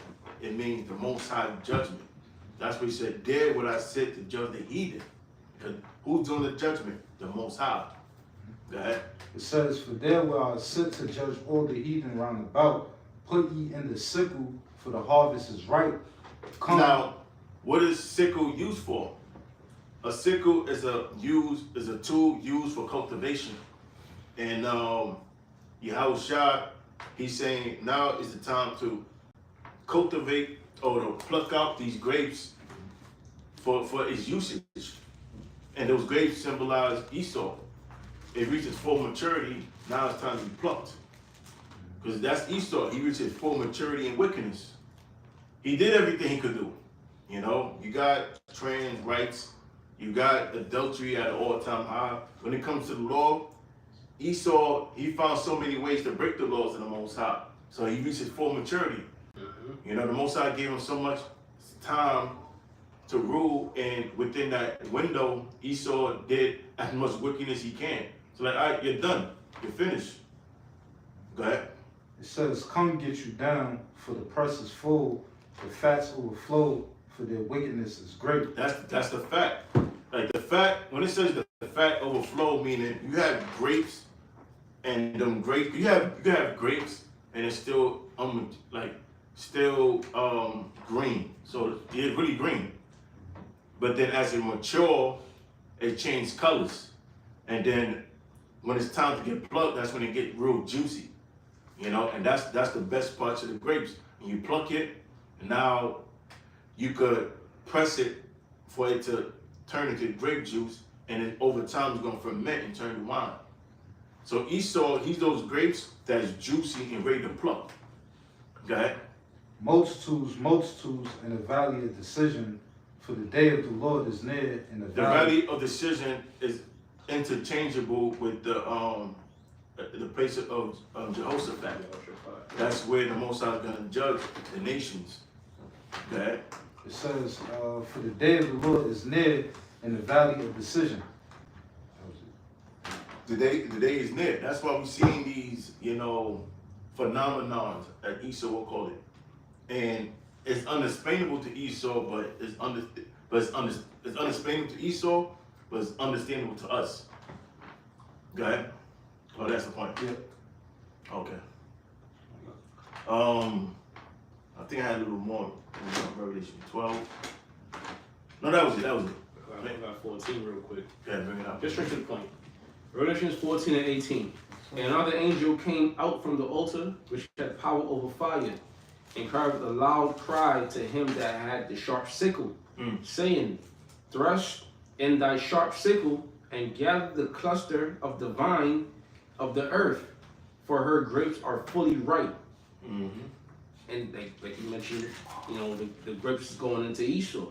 it means the Most High judgment. That's what he said, there would I sit to judge the heathen. Because who's doing the judgment? The Most High. Go ahead. It says, for there will I sit to judge all the heathen round about. Put ye in the sickle, for the harvest is ripe. Come. Now, What is sickle used for? A sickle is a tool used for cultivation. And Yahushua, he's saying now is the time to cultivate or to pluck out these grapes for its usage. And those grapes symbolize Esau. It reaches full maturity, now it's time to be plucked. Because that's Esau. He reaches full maturity in wickedness. He did everything he could do. You know, you got trans rights, you got adultery at an all-time high. When it comes to the law, Esau, he found so many ways to break the laws of the Most High. So he reaches full maturity. You know, the Most High gave him so much time to rule, and within that window, Esau did as much wickedness he can. So like, all right, you're done. You're finished. Go ahead. It says, come get you down, for the press is full, the fats overflow, for their wickedness is great. That's the fact. Like the fact, when it says the fat overflow, meaning you have grapes, and them grapes, you have grapes, and it's still green. So it's really green. But then as it mature, it changes colors. And then when it's time to get plucked, that's when it get real juicy. You know, and that's the best parts of the grapes. And you pluck it, and now you could press it for it to turn into grape juice, and then over time it's gonna ferment and turn to wine. So Esau, he's those grapes that's juicy and ready to pluck. Go ahead. Multitudes, multitudes in the valley of decision, for the day of the Lord is near in the The valley. valley of decision is interchangeable with the place of Jehoshaphat. That's where the Most High is going to judge the nations. Go ahead. It says, for the day of the Lord is near in the valley of decision. The day is near. That's why we're seeing these, you know, phenomenons that Esau will call it. And it's unexplainable to Esau, but it's unexplainable to Esau, but it's understandable to us. Go ahead. Oh, that's the point. Yeah. Okay. I think I had a little more. Revelation 12. No, that was it. I got 14 real quick. Yeah, bring it up. Just straight to the point. Revelations 14 and 18. And another angel came out from the altar, which had power over fire, and cried with a loud cry to him that had the sharp sickle, saying, thrust in thy sharp sickle, and gather the cluster of the vine of the earth, for her grapes are fully ripe. And like you mentioned, you know, the grapes is going into Esau,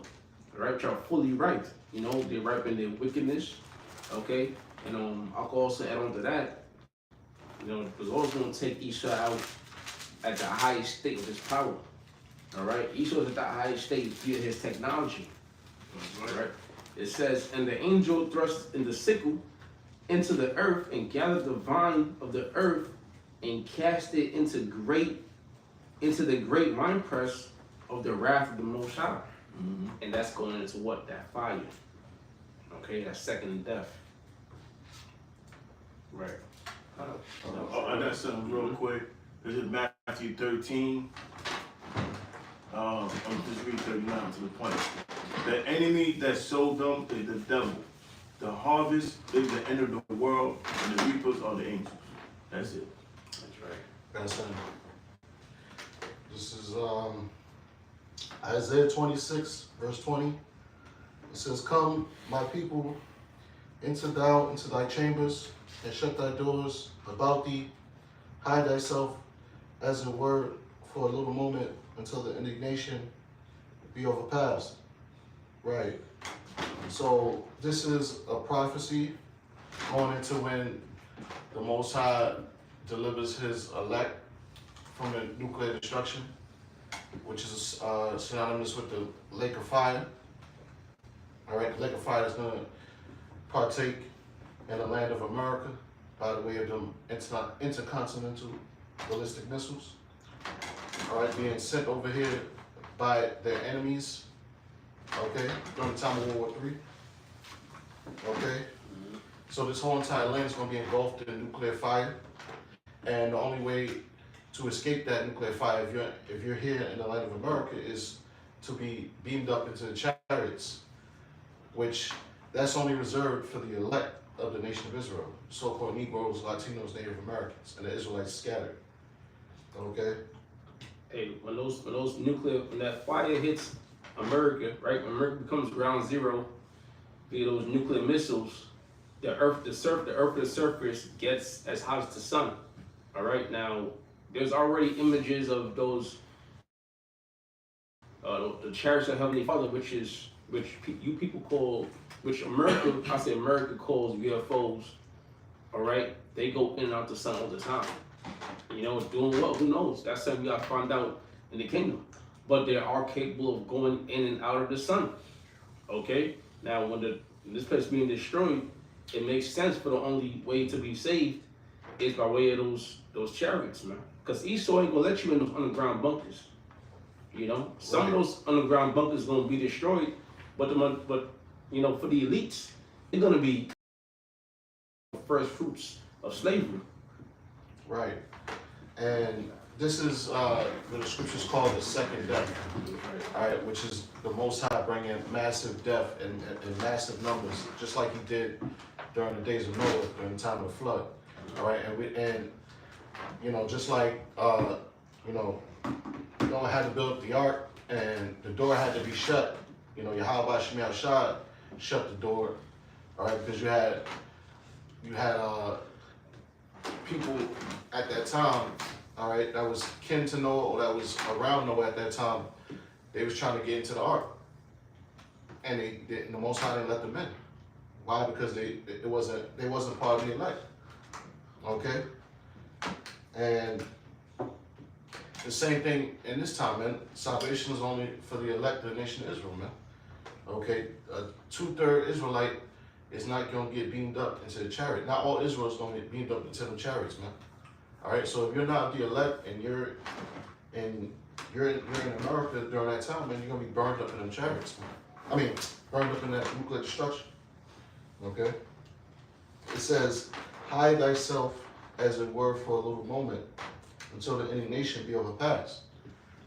right? Which are fully ripe. You know, they ripen their wickedness, okay? And I could also add on to that, you know, the Lord's going to take Esau out at the highest state of his power, all right? Esau is at the highest state via his technology, all right? It says, and the angel thrust in the sickle into the earth and gathered the vine of the earth and cast it into the great winepress of the wrath of the Most High. And that's going into what? That fire. Okay, that's second death. Right. I got something real quick. This is Matthew 13. I'm just read 39 to the point. The enemy that sowed them is the devil. The harvest is the end of the world, and the reapers are the angels. That's it. That's right. That's it. This is Isaiah 26, verse 20. It says, come, my people, enter thou into thy chambers, and shut thy doors about thee. Hide thyself, as it were, for a little moment, until the indignation be overpassed. Right. So this is a prophecy going into when the Most High delivers his elect from the nuclear destruction, which is synonymous with the lake of fire. All right, the lake of fire is going to partake in the land of America by the way of them intercontinental ballistic missiles. All right, being sent over here by their enemies, okay, during the time of World War III. Okay, so this whole entire land is going to be engulfed in nuclear fire, and the only way to escape that nuclear fire, if you're here in the land of America, is to be beamed up into the chariots, which that's only reserved for the elect of the nation of Israel, so-called Negroes, Latinos, Native Americans, and the Israelites scattered. Okay? Hey, when that fire hits America, right? When America becomes ground zero via those nuclear missiles, the earth's surface gets as hot as the sun. All right, now there's already images of those the chariots of Heavenly Father, which you people call, which America, I say America calls UFOs. All right, they go in and out the sun all the time. You know, doing what? Who knows? That's something we gotta find out in the kingdom. But they are capable of going in and out of the sun. Okay, now when this place being destroyed, it makes sense for the only way to be saved is by way of those chariots, man. Because Esau ain't gonna let you in those underground bunkers. You know, some of those underground bunkers gonna be destroyed, but you know, for the elites, it's gonna be first fruits of slavery. Right. And this is what the scriptures call the second death, all right, which is the Most High bringing massive death in massive numbers, just like he did during the days of Noah, during the time of the flood, all right, and you know, just like you know, Noah had to build up the ark, and the door had to be shut. You know, Yahweh Shemiah Shad shut the door, all right, because you had people at that time, all right, that was kin to Noah or that was around Noah at that time. They was trying to get into the ark, and the Most High didn't let them in. Why? Because they wasn't part of the elect. Okay, and the same thing in this time, man. Salvation is only for the elect of the nation of Israel, man. Okay, a 2/3 Israelite is not going to get beamed up into the chariot. Not all Israel is going to get beamed up into the chariots, man. All right, so if you're not the elect and you're in America during that time, man, you're going to be burned up in them chariots, man. I mean, burned up in that nuclear destruction. Okay? It says, hide thyself as it were for a little moment until the indignation be overpassed.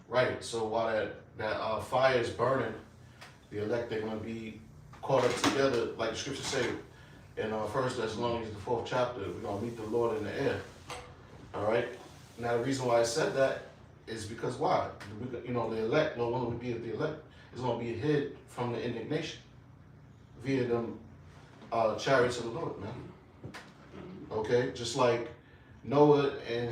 Right, so while that fire is burning, the elect, they're going to be caught up together, like the scriptures say in 1 Thessalonians, the 4th chapter, we're going to meet the Lord in the air. All right? Now, the reason why I said that is because why? You know, the elect, no one would be the elect, is going to be hid from the indignation via them chariots of the Lord, man. Okay? Just like Noah and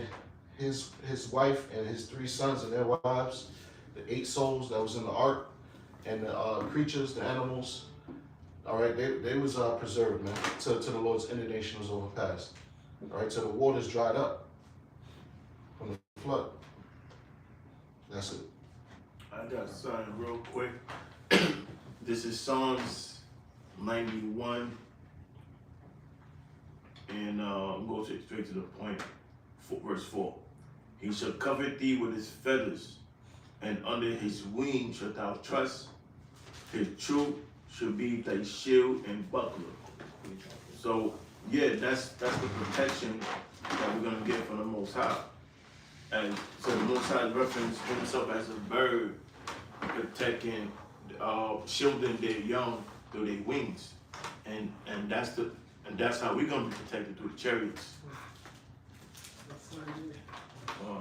his wife and his 3 sons and their wives, the 8 souls that was in the ark, and the creatures, the animals, all right, they was preserved, man, till the Lord's indignation was overpassed. All right, till the waters dried up from the flood. That's it. I got something real quick. This is Psalms 91, and I'm going straight to the point. Verse 4. He shall cover thee with his feathers, and under his wings shalt thou trust. His truth shall be thy shield and buckler. So, yeah, that's the protection that we're gonna get from the Most High. And so the Most High referenced himself as a bird, protecting, shielding their young through their wings, and that's how we're gonna be protected through the chariots.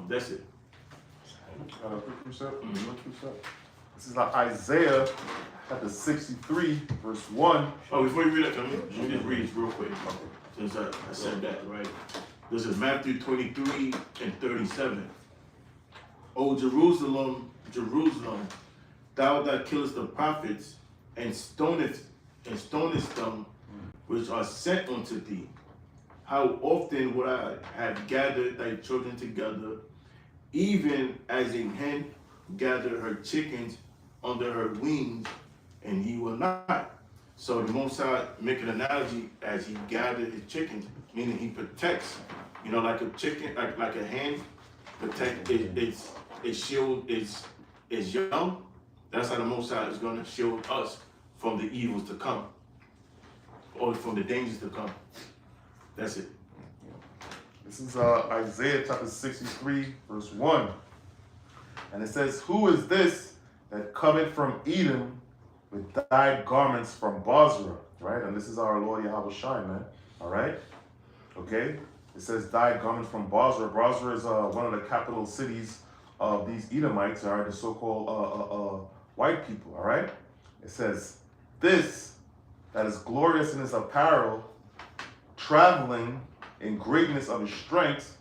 That's it. Quick precept. This is Isaiah chapter 63, verse 1. Oh, before you read that, let me just read this real quick, since I said that, right? This is Matthew 23 and 37. O Jerusalem, Jerusalem, thou that killest the prophets and stonest them which are sent unto thee. How often would I have gathered thy children together, even as a hen gathered her chickens under her wings, and he will not. So the Most High make an analogy as he gathered his chickens, meaning he protects, you know, like a chicken, like a hen protect its shield its young. That's how the Most High is going to shield us from the evils to come, or from the dangers to come. That's it. This is Isaiah chapter 63, verse 1. And it says, who is this that cometh from Edom with dyed garments from Bozrah, right? And this is our Lord Yahweh Shai, man. All right? Okay? It says dyed garment from Bozrah. Bozrah is one of the capital cities of these Edomites, all right? The so-called white people, all right? It says, this that is glorious in his apparel, traveling in greatness of his strength,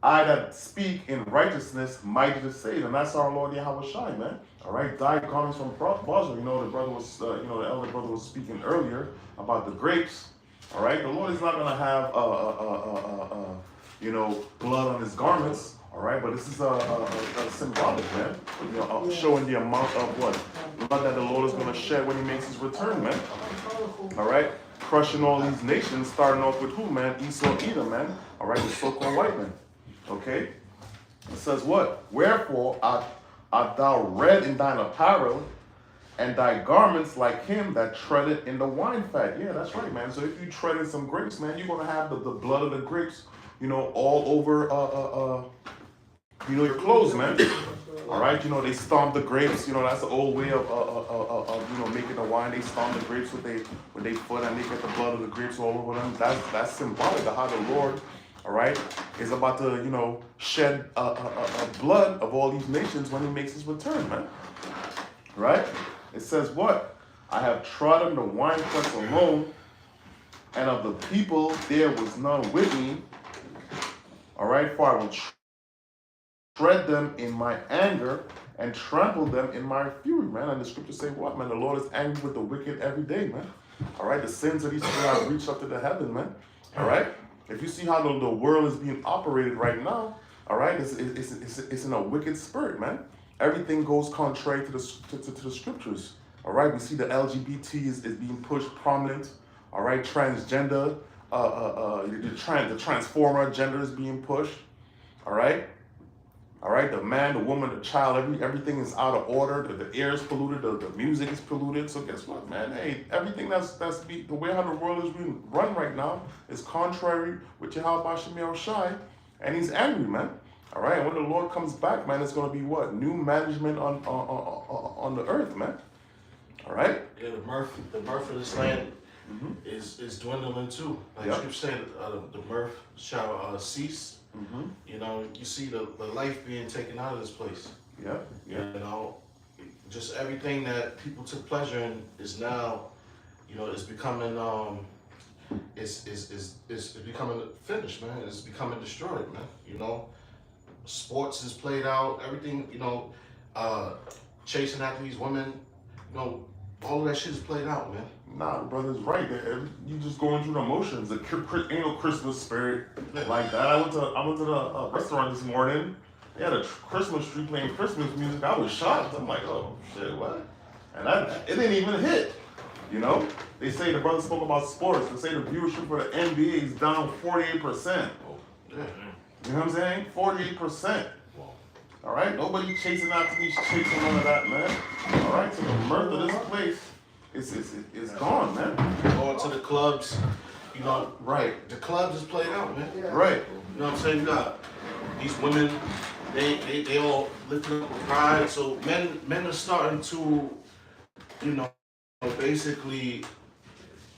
I that speak in righteousness, mighty to save. And that's our Lord Yahweh Shai, man. All right, dyed garments from Bozrah. You know, the brother was, the elder brother was speaking earlier about the grapes. All right, the Lord is not going to have, blood on his garments. All right, but this is a symbolic, man. Showing the amount of what? Blood that the Lord is going to shed when he makes his return, man. All right, crushing all these nations, starting off with who, man? Esau, Edom, man. All right, the so-called white man. Okay, it says what? Wherefore art thou red in thine apparel, and thy garments like him that treadeth in the wine fat. Yeah, that's right, man. So if you tread in some grapes, man, you're gonna have the blood of the grapes, all over your clothes, man. All right, they stomp the grapes. That's the old way of making the wine. They stomp the grapes with their foot, and they get the blood of the grapes all over them. That's symbolic of how the Lord, all right, is about to shed blood of all these nations when he makes his return, man. Right? It says what? I have trodden the winepress alone, and of the people there was none with me. All right, for I will tread them in my anger and trample them in my fury, man. And the scriptures say what, man? The Lord is angry with the wicked every day, man. All right, the sins of these people have reached up to the heaven, man. All right? If you see how the world is being operated right now, all right, it's in a wicked spirit, man. Everything goes contrary to the scriptures. All right, we see the LGBT is being pushed prominent. All right, transgender, the transformer gender is being pushed. All right, the man, the woman, the child, everything is out of order. The air is polluted, the music is polluted. So guess what, man? Hey, everything that's the way how the world is being run right now is contrary with Yahweh Shem Shai, and he's angry, man. All right, and when the Lord comes back, man, it's gonna be what? New management on the earth, man. All right. Yeah, the mirth of this land is dwindling too. Like Scripture said, the mirth shall cease. You see the life being taken out of this place. Just everything that people took pleasure in is now, it's becoming it's becoming finished, man. It's becoming destroyed, man. Sports is played out, everything, chasing after these women, all of that shit is played out, man. Nah, the brother's right. You just going through the motions. Ain't no Christmas spirit like that. I went to the restaurant this morning. They had a Christmas tree playing Christmas music. I was shocked. I'm like, oh shit, what? And it didn't even hit. They say the brother spoke about sports. They say the viewership for the NBA is down 48%. You know what I'm saying? 48%. All right, nobody chasing after these chicks and none of that, man. All right, so the mirth of this place is gone, man. Going to the clubs, right? The clubs is played out, man. Right. You know what I'm saying? You got these women, they all lifting up with pride. So men are starting to, basically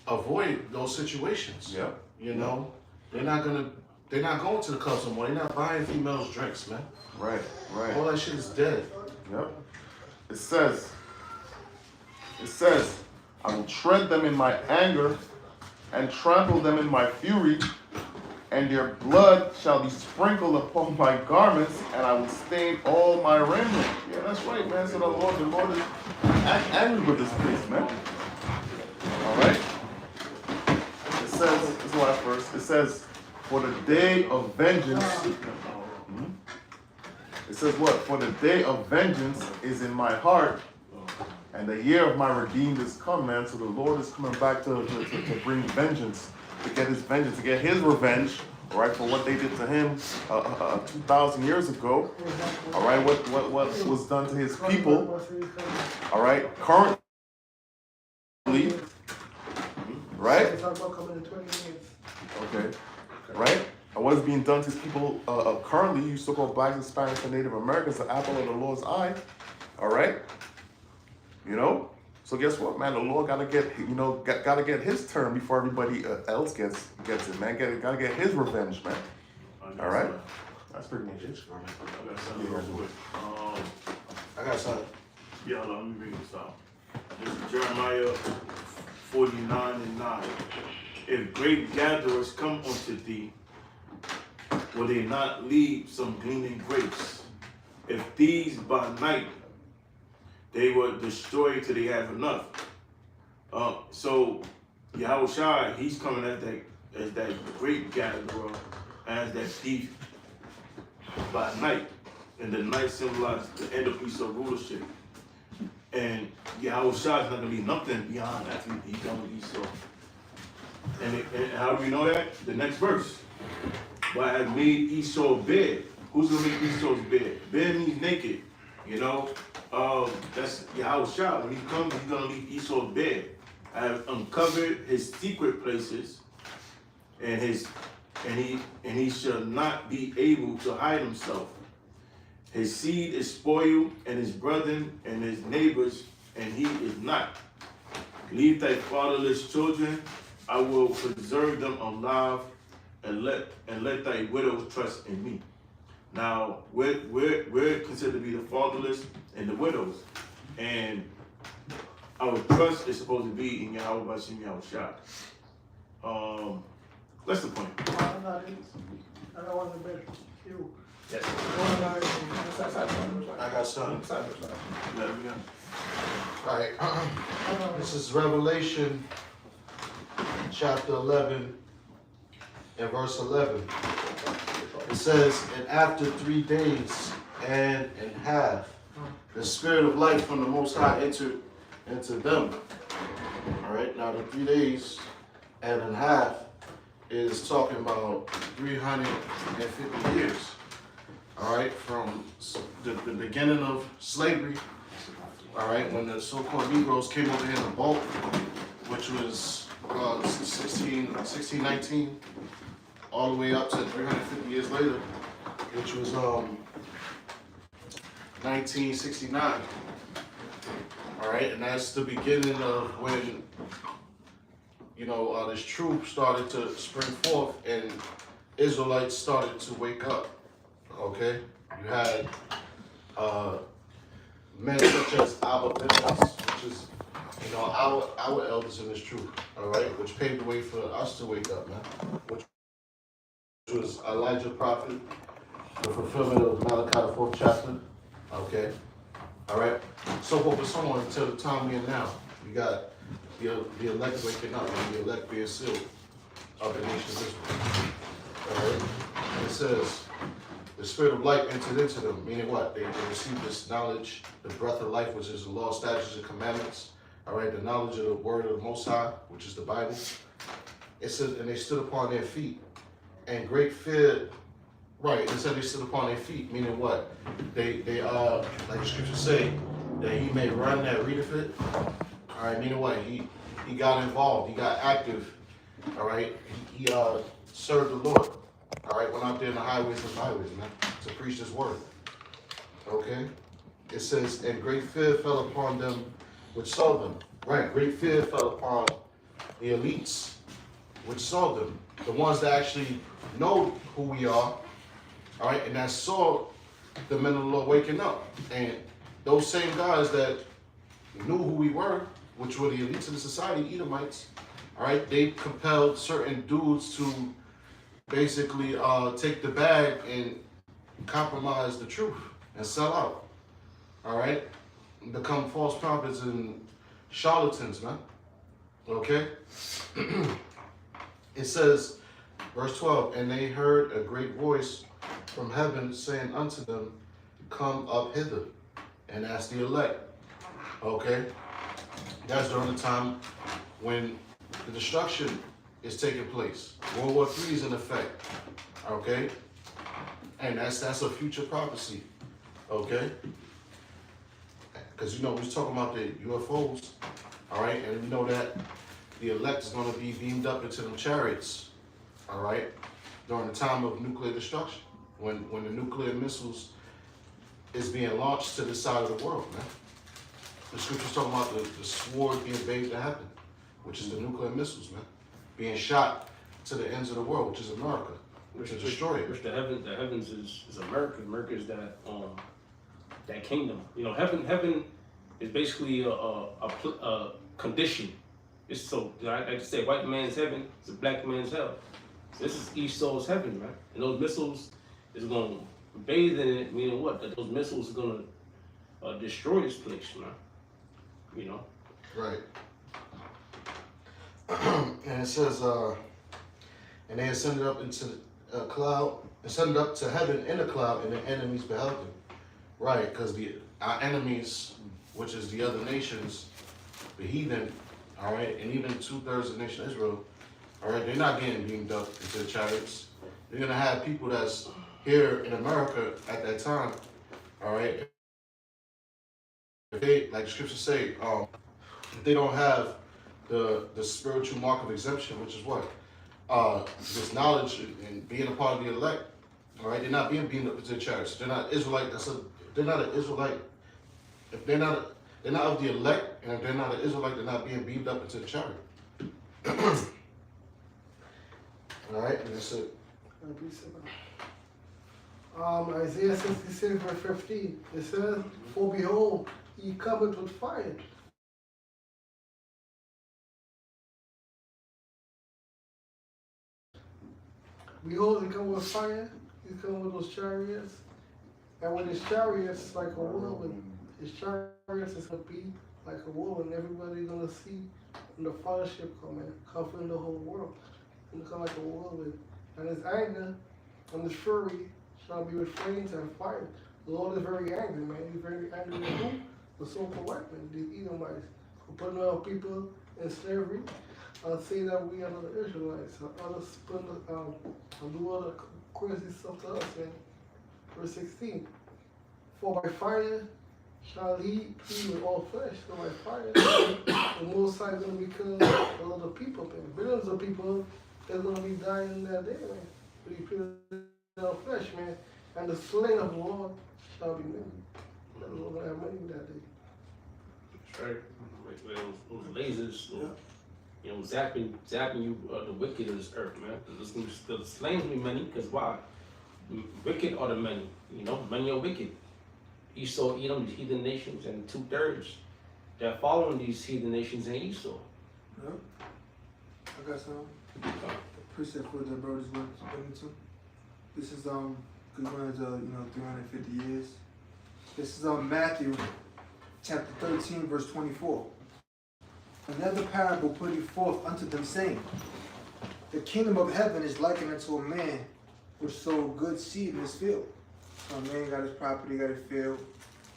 avoid those situations. Yeah. They're not going to the clubs no more. They're not buying females drinks, man. Right. All that shit is dead. Yep. It says, I will tread them in my anger and trample them in my fury, and their blood shall be sprinkled upon my garments, and I will stain all my raiment. Yeah, that's right, man. So the Lord is angry with this place, man. All right. It says, this is the last verse. It says, for the day of vengeance. It says what? For the day of vengeance is in my heart, and the year of my redeemed is come, man. So the Lord is coming back to bring vengeance, to get his vengeance, to get his revenge, all right, for what they did to him 2,000 years ago. All right, what was done to his people. All right, currently, right? Okay, right? And what is being done to these people currently, you so-called blacks, Hispanics, and Native Americans, the apple of the Lord's eye. All right? You know? So guess what, man? The Lord gotta get, gotta get his turn before everybody else gets it, man. Gotta get his revenge, man. All right? That's pretty much it. I got something real quick. I got something. Yeah, hold on, let me read this out. This is Jeremiah 49:9. If great gatherers come unto thee, will they not leave some gleaning grapes? If these by night, they will destroy till they have enough. So Yahushua, he's coming as that great gatherer, as that thief by night. And the night symbolizes the end of Esau's rulership. And Yahushua is not going to be nothing beyond that. He's done with Esau. And how do we know that? The next verse. But I have made Esau bed. Who's going to make Esau's bed? Bed means naked. You know? That's Yahushua. When he comes, he's going to leave Esau's bed. I have uncovered his secret places, and he shall not be able to hide himself. His seed is spoiled, and his brethren and his neighbors, and he is not. Leave thy fatherless children, I will preserve them alive, and let thy widows trust in me. Now, we're considered to be the fatherless and the widows, and our trust is supposed to be in Yahweh Bashim Yahushua. That's the point. I don't want to bet you. Yes. I got something. Let me know. All right. This is Revelation chapter 11 and verse 11. It says, and after 3 days and a half, the spirit of life from the Most High entered into them. All right. Now the 3 days and a half is talking about 350 years. All right, from the beginning of slavery, all right, when the so-called Negroes came over here in the bulk, which was 1619, all the way up to 350 years later, which was 1969. All right, and that's the beginning of when, this truth started to spring forth and Israelites started to wake up. Okay, you had men such as our bishops, which is our elders in this truth. All right, which paved the way for us to wake up, man. Which was Elijah prophet, the fulfillment of Malachi the 4th chapter. Okay, all right. So forth and so on until the time we're in now. We got the elect waking up and the elect being sealed of the nation of Israel. All right, and it says, the spirit of life entered into them, meaning what? They received this knowledge, the breath of life, which is the law, statutes, and commandments. All right, the knowledge of the word of the Most High, which is the Bible. It says, and they stood upon their feet, and great fear. Right, it said they stood upon their feet, meaning what? They like the scriptures say, that he may run that readeth it. All right, meaning what? He got involved, he got active. All right, he served the Lord. All right, went out there in the highways and byways, man, to preach this word. Okay? It says, and great fear fell upon them which saw them. Right, great fear fell upon the elites which saw them. The ones that actually know who we are. All right, and that saw the men of the Lord waking up. And those same guys that knew who we were, which were the elites of the society, Edomites, all right, they compelled certain dudes to basically take the bag and compromise the truth and sell out. All right, and become false prophets and charlatans, man. Okay. It says, verse 12, and they heard a great voice from heaven saying unto them, come up hither. And that's the elect. Okay. That's during the time when the destruction is taking place. World War III is in effect. Okay? And that's a future prophecy. Okay? Because we was talking about the UFOs. Alright, and we know that the elect is going to be beamed up into them chariots. Alright? during the time of nuclear destruction, when the nuclear missiles is being launched to this side of the world, man. The scripture's talking about the sword being bathed in heaven, which is the nuclear missiles, man, being shot to the ends of the world, which is America, to destroy it. Which the heavens is America. America is that kingdom. You know, heaven is basically a condition. It's so I just say white man's heaven is a black man's hell. So this is Esau's heaven, man. And those missiles is gonna bathe in it, meaning what? That those missiles are gonna destroy this place, man. You know? Right. And it says, and they ascended up into the cloud, ascended up to heaven in a cloud, and the enemies beheld them. Right, because our enemies, which is the other nations, the heathen, all right, and even 2/3 of the nation of Israel, all right, they're not getting beamed up into the chariots. They're gonna have people that's here in America at that time, all right. If they, like the scriptures say, if they don't have the spiritual mark of exemption, which is what? This knowledge and being a part of the elect, all right, they're not being beamed up into the chariots. They're not Israelite. They're not an Israelite. If they're not of the elect, and if they're not an Israelite, they're not being beamed up into the chariot. All right, and that's it. Isaiah 66 verse 15, it says, "For behold, he cometh with fire." Behold, he cometh with fire, he cometh with those chariots, and with his chariots like a whirlwind. His chariots is gonna be like a whirlwind. Everybody's gonna see when the fellowship come from the whole world. It's gonna come like a whirlwind. And his anger and his fury shall be with flames and fire. The Lord is very angry, man. He's very angry with who? The so-called white men, these Edomites, who put our people in slavery, say that we are the Israelites, others do other crazy stuff to us, man. Verse 16, "For by fire shall he plead with all flesh." So by fire, the Most High is going to be killing a lot of people, man. Billions of people is going to be dying in that day, man. But he pleaded with all flesh, man. And the slain of the Lord shall be many. The Lord will have many that day. That's right. Those lasers, you know, zapping you, the wicked of this earth, man. The slain will be many, because why? Wicked are the many, you know, many are wicked. Esau, Edom, the heathen nations, and 2/3 they're following these heathen nations and Esau. Yep. I got some precept for the brothers went into. This is because one is 350 years. This is Matthew chapter 13 verse 24. "Another parable put he forth unto them, saying, The kingdom of heaven is likened unto a man which sowed good seed in his field." So a man got his property, got his field.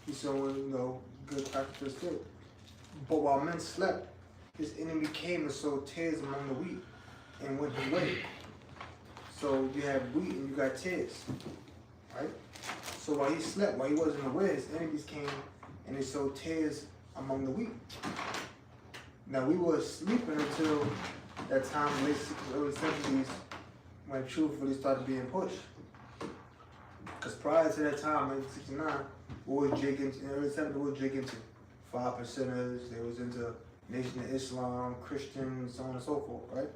He's sowing, good crop to his field. "But while men slept, his enemy came and sowed tares among the wheat and went his way." So you have wheat and you got tares, right? So while he slept, while he wasn't aware, his enemies came and they sowed tares among the wheat. Now we were sleeping until that time, late 60s, early 70s, when truth really started being pushed. Because prior to that time, in 1969, what was Jake into? In the early 70s, what was Jake into? 5%ers, they was into Nation of Islam, Christians, so on and so forth, right?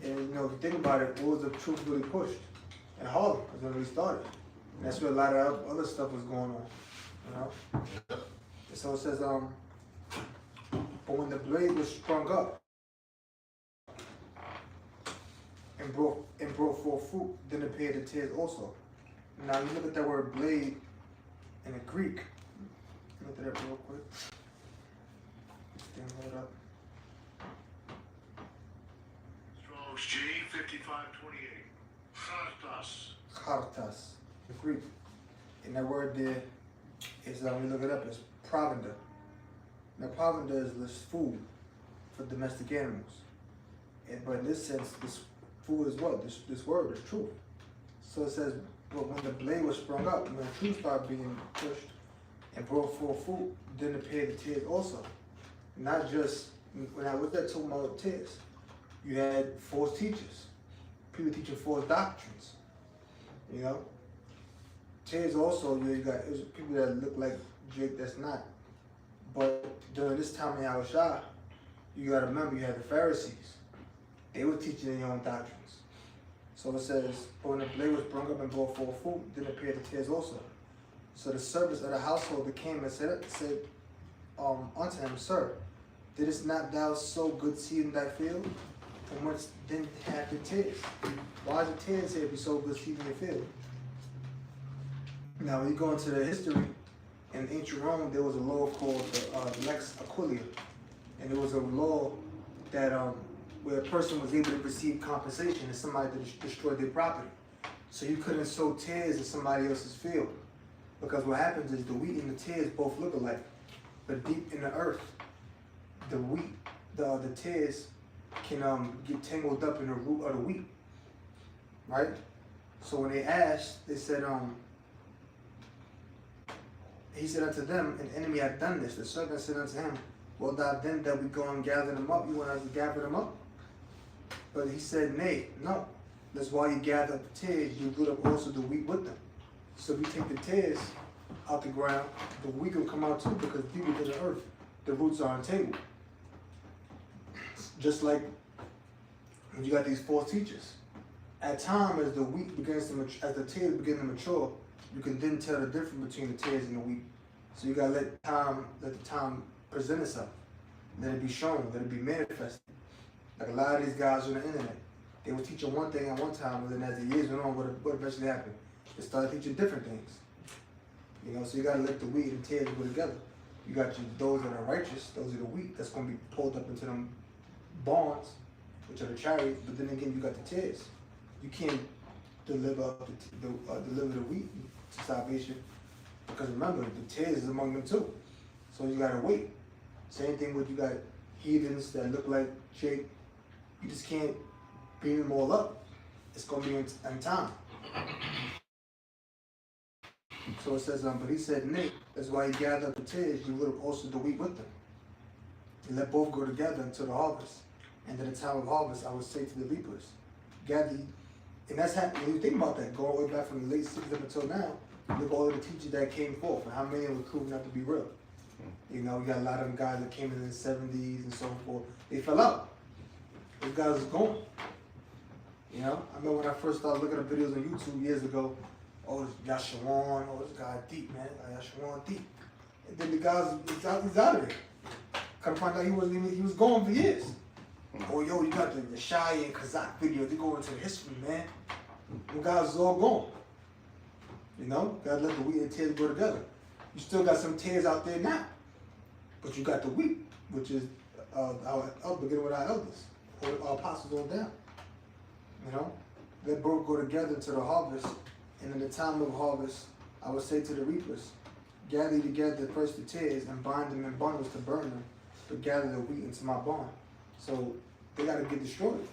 And if you think about it, what was the truth really pushed? In Harlem, that's when it really started. And that's where a lot of other stuff was going on, And so it says, "But when the blade was sprung up and brought forth fruit, then appeared the tares also." Now you look at that word blade in the Greek. Look at that real quick. Stand right up. Strong's G 5528. Chartas, the Greek. And that word there is, when you look it up, it's provender. Now provender is this food for domestic animals. But in this sense, this food is what? This word is truth. So it says, but when the blade was sprung up, when truth started being pushed and brought forth fruit, then appeared the tares also. Not just, when I looked at talking about tares, you had false teachers. people teaching false doctrines. You know, tares also, you got people that look like Jake that's not. But during this time in Yahushua, you gotta remember you had the Pharisees. They were teaching their own doctrines. So it says, when the blade was sprung up and brought forth fruit, then appeared the tares also. So the servants of the household came and said unto him, Sir, didst not thou sow good seed in thy field? From whence then have the tares? Why is the tares here if you sow good seed in your field? Now, when you go into the history, in ancient Rome, there was a law called the Lex Aquilia. And it was a law that where a person was able to receive compensation if somebody destroyed their property. So you couldn't sow tares in somebody else's field. Because what happens is the wheat and the tares both look alike. But deep in the earth, the wheat, the tares can get tangled up in the root of the wheat. Right? So when they asked, they said, he said unto them, an enemy hath done this. The servant said unto him, well, thou then that we go and gather them up, you want us to gather them up? But he said, nay, no. That's why you gather up the tares, you root up also the wheat with them. So if you take the tares out the ground, the wheat will come out too, because deep into the earth, the roots are entangled. Just like when you got these false teachers. At times, as the wheat begins to mature, as the tares begin to mature, you can then tell the difference between the tares and the wheat. So you gotta let the time present itself. Let it be shown, let it be manifested. Like a lot of these guys on the internet, they were teaching one thing at one time, and then as the years went on, what eventually happened? They started teaching different things. You know, so you gotta let the wheat and tares go together. You got those that are righteous, those are the wheat that's gonna be pulled up into them barns, which are the chariots. But then again, you got the tares. You can't deliver the wheat to salvation, because remember, the tares is among them too. So you gotta wait. Same thing with you got heathens that look like Jake. You just can't beam them all up. It's gonna be in time. So it says, but he said, nay, that's why he gathered up the tares, you would have also the wheat with them. And let both go together until the harvest. And at the time of harvest, I would say to the reapers, gather. And that's happening. When you think about that, going all the way back from the late 60s up until now, look at all of the teachers that came forth and how many were proven not to be real. You know, we got a lot of them guys that came in the 70s and so forth. They fell out. Those guys was gone. You know, I remember when I first started looking at videos on YouTube years ago, oh, Yashawan, oh, this guy deep, man. Yashawan deep. And then the guys, he's out of there. Come find out he was gone for years. Oh, yo, you got the Shai and Kazakh video. They go into the history, man. The guys is all gone. You know, gotta let the wheat and tares go together. You still got some tares out there now, but you got the wheat, which is beginning with our elders, or our apostles on down. You know, let both go together to the harvest, and in the time of harvest, I would say to the reapers, gather together first the tares and bind them in bundles to burn them, but gather the wheat into my barn. So they gotta get destroyed.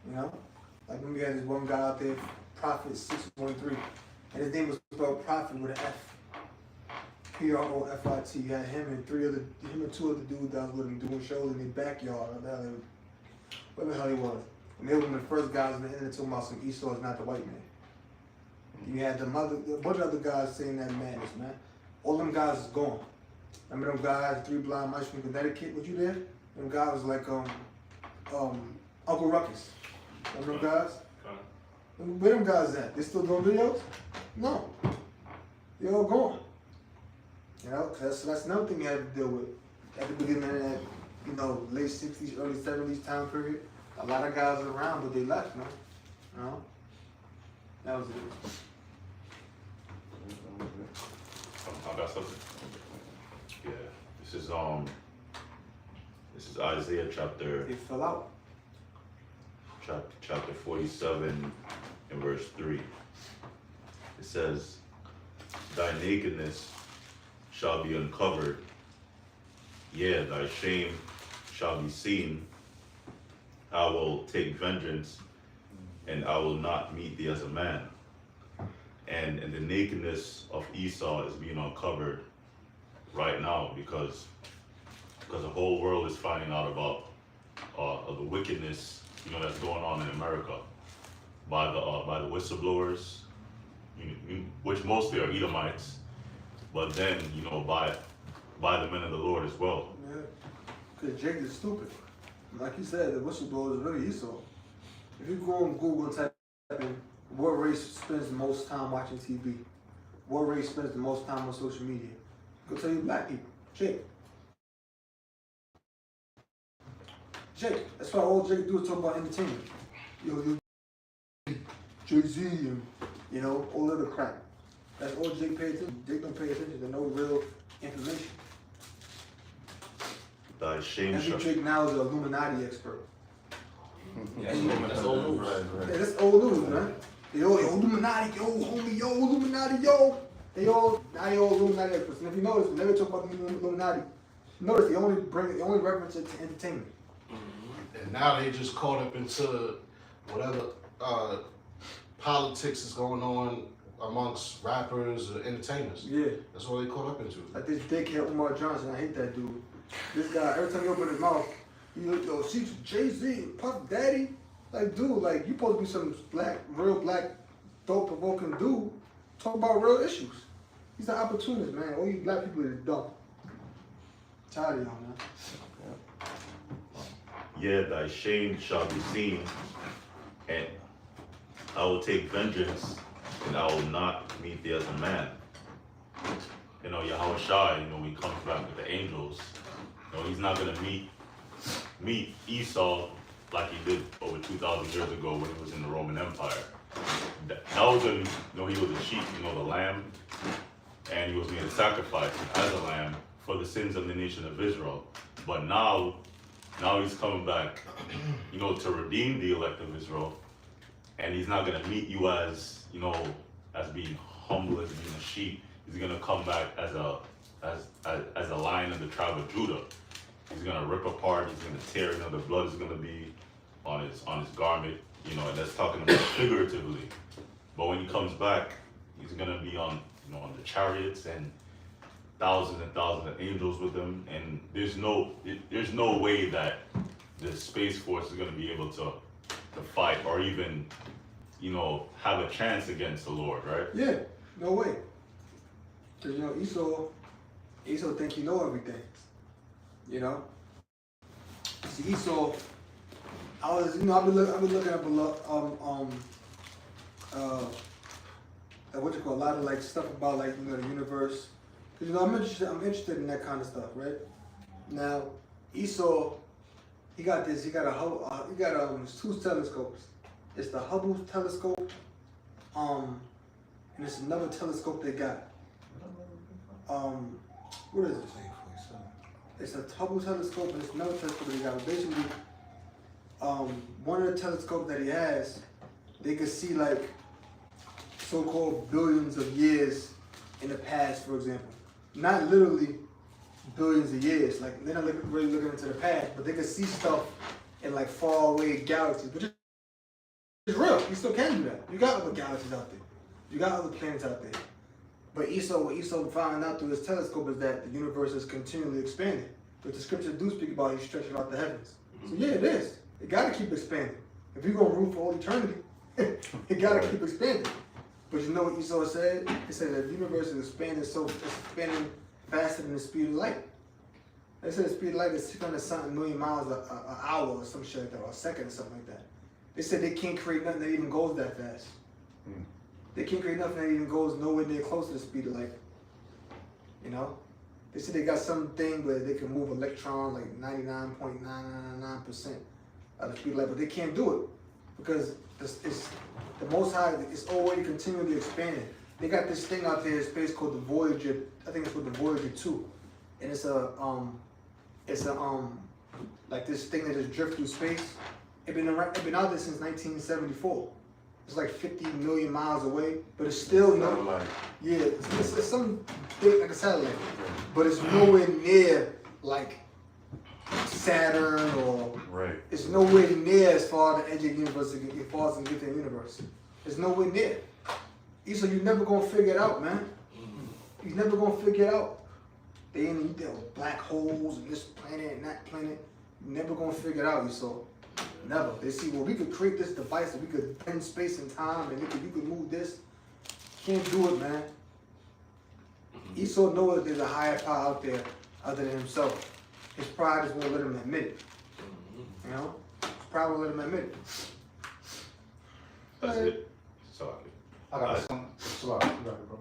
You know, like when we had this one guy out there, Prophet 613, and his name was spelled Prophet with an F. Profit. You had him and two other dudes that was with him doing shows in their backyard. What the hell he was. And they were the first guys in the internet talking about some Esau is not the white man. You had a bunch of other guys saying that madness, man. All them guys is gone. Remember them guys, 3 blind mice from Connecticut? Was you there? Them guys was like Uncle Ruckus. Remember them guys? Where them guys at? They still doing videos? No. They all gone. You know, that's another thing you had to deal with. At the beginning of that, you know, late 60s, early 70s time period, a lot of guys are around, but they left, man. You know? That was it. I got something. Yeah, this is Isaiah chapter They fell out. chapter 47 and verse 3. It says, thy nakedness shall be uncovered, yea, thy shame shall be seen. I will take vengeance, and I will not meet thee as a man. And the nakedness of Esau is being uncovered right now because the whole world is finding out about the wickedness, you know, that's going on in America. by the whistleblowers, which mostly are Edomites, but then by the men of the Lord as well. Yeah. Because Jake is stupid. Like you said, the whistleblower is really Esau. If you go on Google and type in what race spends the most time watching TV, what race spends the most time on social media, go tell you black people. Jake. That's why all Jake do is talk about entertainment. Jay-Z and, all of the crap. That's all Jake pays attention. Jake don't pay attention to no real information. Thy shame Every shall Jake now is an Illuminati expert. That's old news. Yeah, that's old news, man. Yo, Illuminati, yo, homie, yo, Illuminati, yo. They all Illuminati experts. And if you notice, whenever they talk about the Illuminati, notice they only reference it to entertainment. And now they just caught up into whatever politics is going on amongst rappers or entertainers. Yeah. That's all they caught up into. Like this dickhead Umar Johnson, I hate that dude. This guy, every time he open his mouth, she's Jay-Z, Puff Daddy. Like, dude, like, you supposed to be some real black, thought-provoking dude. Talk about real issues. He's an opportunist, man. All you black people are dumb. Tired of y'all, man. Yeah, thy shame shall be seen, and I will take vengeance, and I will not meet thee as a man. Yahweh Shai, when he comes back with the angels, he's not gonna meet Esau like he did over 2,000 years ago when he was in the Roman Empire. That was when he was a sheep, the lamb, and he was being sacrificed as a lamb for the sins of the nation of Israel. But now he's coming back, to redeem the elect of Israel, and he's not gonna meet you as being humble, as being a sheep. He's gonna come back as a lion of the tribe of Judah. He's gonna rip apart. He's gonna tear. The blood is gonna be on his garment. And that's talking about figuratively. But when he comes back, he's gonna be on the chariots and thousands of angels with him. And there's no way that the Space Force is gonna be able to fight or even have a chance against the Lord, right? Yeah, no way. Because Esau think he know everything. See, Esau, I've been looking up a lot, a lot of like stuff about the universe. Because I'm interested in that kind of stuff, right? Now, Esau, he got there's two telescopes. It's the Hubble telescope, and it's another telescope they got. What is it? It's a Hubble telescope and it's another telescope that he got. But basically, one of the telescopes that he has, they could see so-called billions of years in the past, for example. Not literally billions of years. They're not really looking into the past, but they could see stuff in far away galaxies, which is real. You still can do that. You got other galaxies out there. You got other planets out there. But what Esau found out through his telescope is that the universe is continually expanding. But the scriptures do speak about he's stretching out the heavens. So yeah, it is. It got to keep expanding. If you're going to rule for all eternity, it got to keep expanding. But you know what Esau said? He said that the universe is expanding faster than the speed of light. They said the speed of light is 600-something million miles an hour or some shit like that, or a second or something like that. They said they can't create nothing that even goes that fast. They can't create nothing that even goes nowhere near close to the speed of light. They said they got something where they can move electrons 99.999% of the speed of light, but they can't do it because it's the Most High is already continually expanding. They got this thing out there in space called the Voyager. I think it's called the Voyager 2, and it's this thing that just drifts through space. It's been out there since 1974. It's 50 million miles away, but it's still it's some big like a satellite, but it's nowhere near Saturn or it's nowhere near as far the edge of the universe as far as it can get to the universe. It's nowhere near. So you're never gonna figure it out, man. You're never gonna figure it out. There black holes and this planet and that planet. You're never gonna figure it out, Never. They see, well, we could create this device and we could bend space and time and you could move this. Can't do it, man. Esau knows that there's a higher power out there other than himself. His pride is won't let him admit it. You know? His pride won't let him admit it. That's it. Sorry. I got some. Sorry, you got it, bro.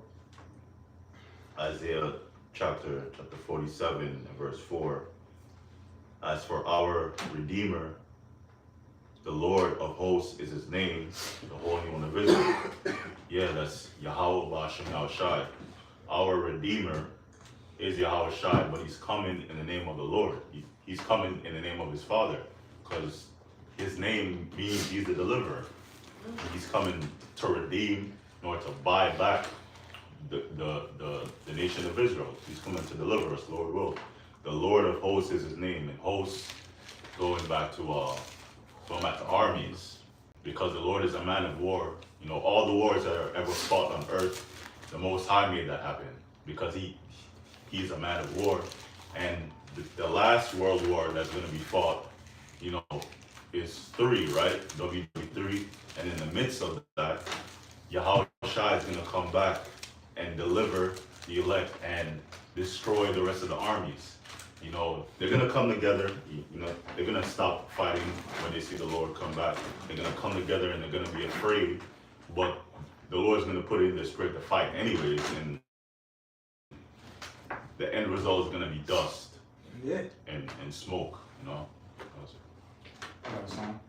Isaiah chapter 47 and verse 4. As for our Redeemer, the Lord of hosts is his name, the Holy One of Israel. Yeah, that's Yahweh Ba'Shem Yahushai. Our Redeemer is Yahweh Shai, but he's coming in the name of the Lord. He's coming in the name of his Father, because his name means he's the deliverer. He's coming to redeem, in order to buy back the nation of Israel. He's coming to deliver us, Lord will. The Lord of hosts is his name, and hosts going back to armies, because the Lord is a man of war. You know, all the wars that are ever fought on earth, the Most High made that happen, because he's a man of war. And the last world war that's going to be fought, you know, is 3, right? WW3. And in the midst of that, Yahweh Shai is going to come back and deliver the elect and destroy the rest of the armies. You know, they're going to come together. You know, they're going to stop fighting when they see the Lord come back. They're going to come together and they're going to be afraid. But the Lord's going to put it in their spirit to fight anyways. And the end result is going to be dust and smoke, you know. I got some.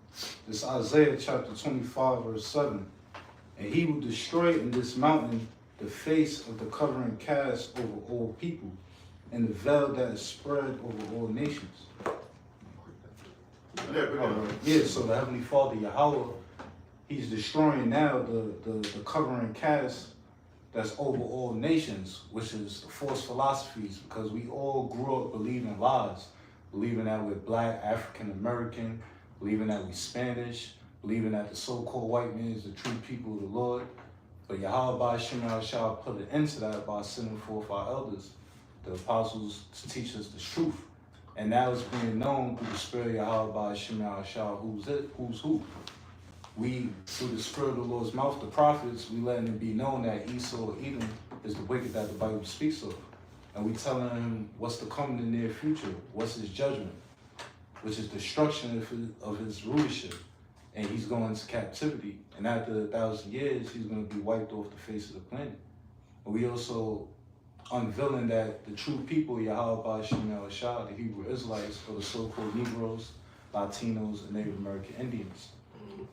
This Isaiah chapter 25 verse 7. And he will destroy in this mountain the face of the covering cast over all people, and the veil that is spread over all nations. Yeah, so the Heavenly Father, Yahweh, he's destroying now the covering cast that's over all nations, which is the false philosophies, because we all grew up believing lies, believing that we're black, African American, believing that we're Spanish, believing that the so-called white man is the true people of the Lord. But Yahweh Ba'Shem Yahushua put an end to that by sending forth our elders, the apostles, to teach us the truth. And now it's being known through the spirit of Yahweh Ba'Shem Yahushua who's who. We, through the spirit of the Lord's mouth, the prophets, we letting it be known that Esau, Edom, is the wicked that the Bible speaks of. And we telling him what's to come in the near future, what's his judgment, which is destruction of his rulership. And he's going into captivity. And after 1,000 years, he's going to be wiped off the face of the planet. And we also unveiling that the true people, Yahweh Ba'Shem Yahushua, the Hebrew Israelites, or the so-called Negroes, Latinos, and Native American Indians.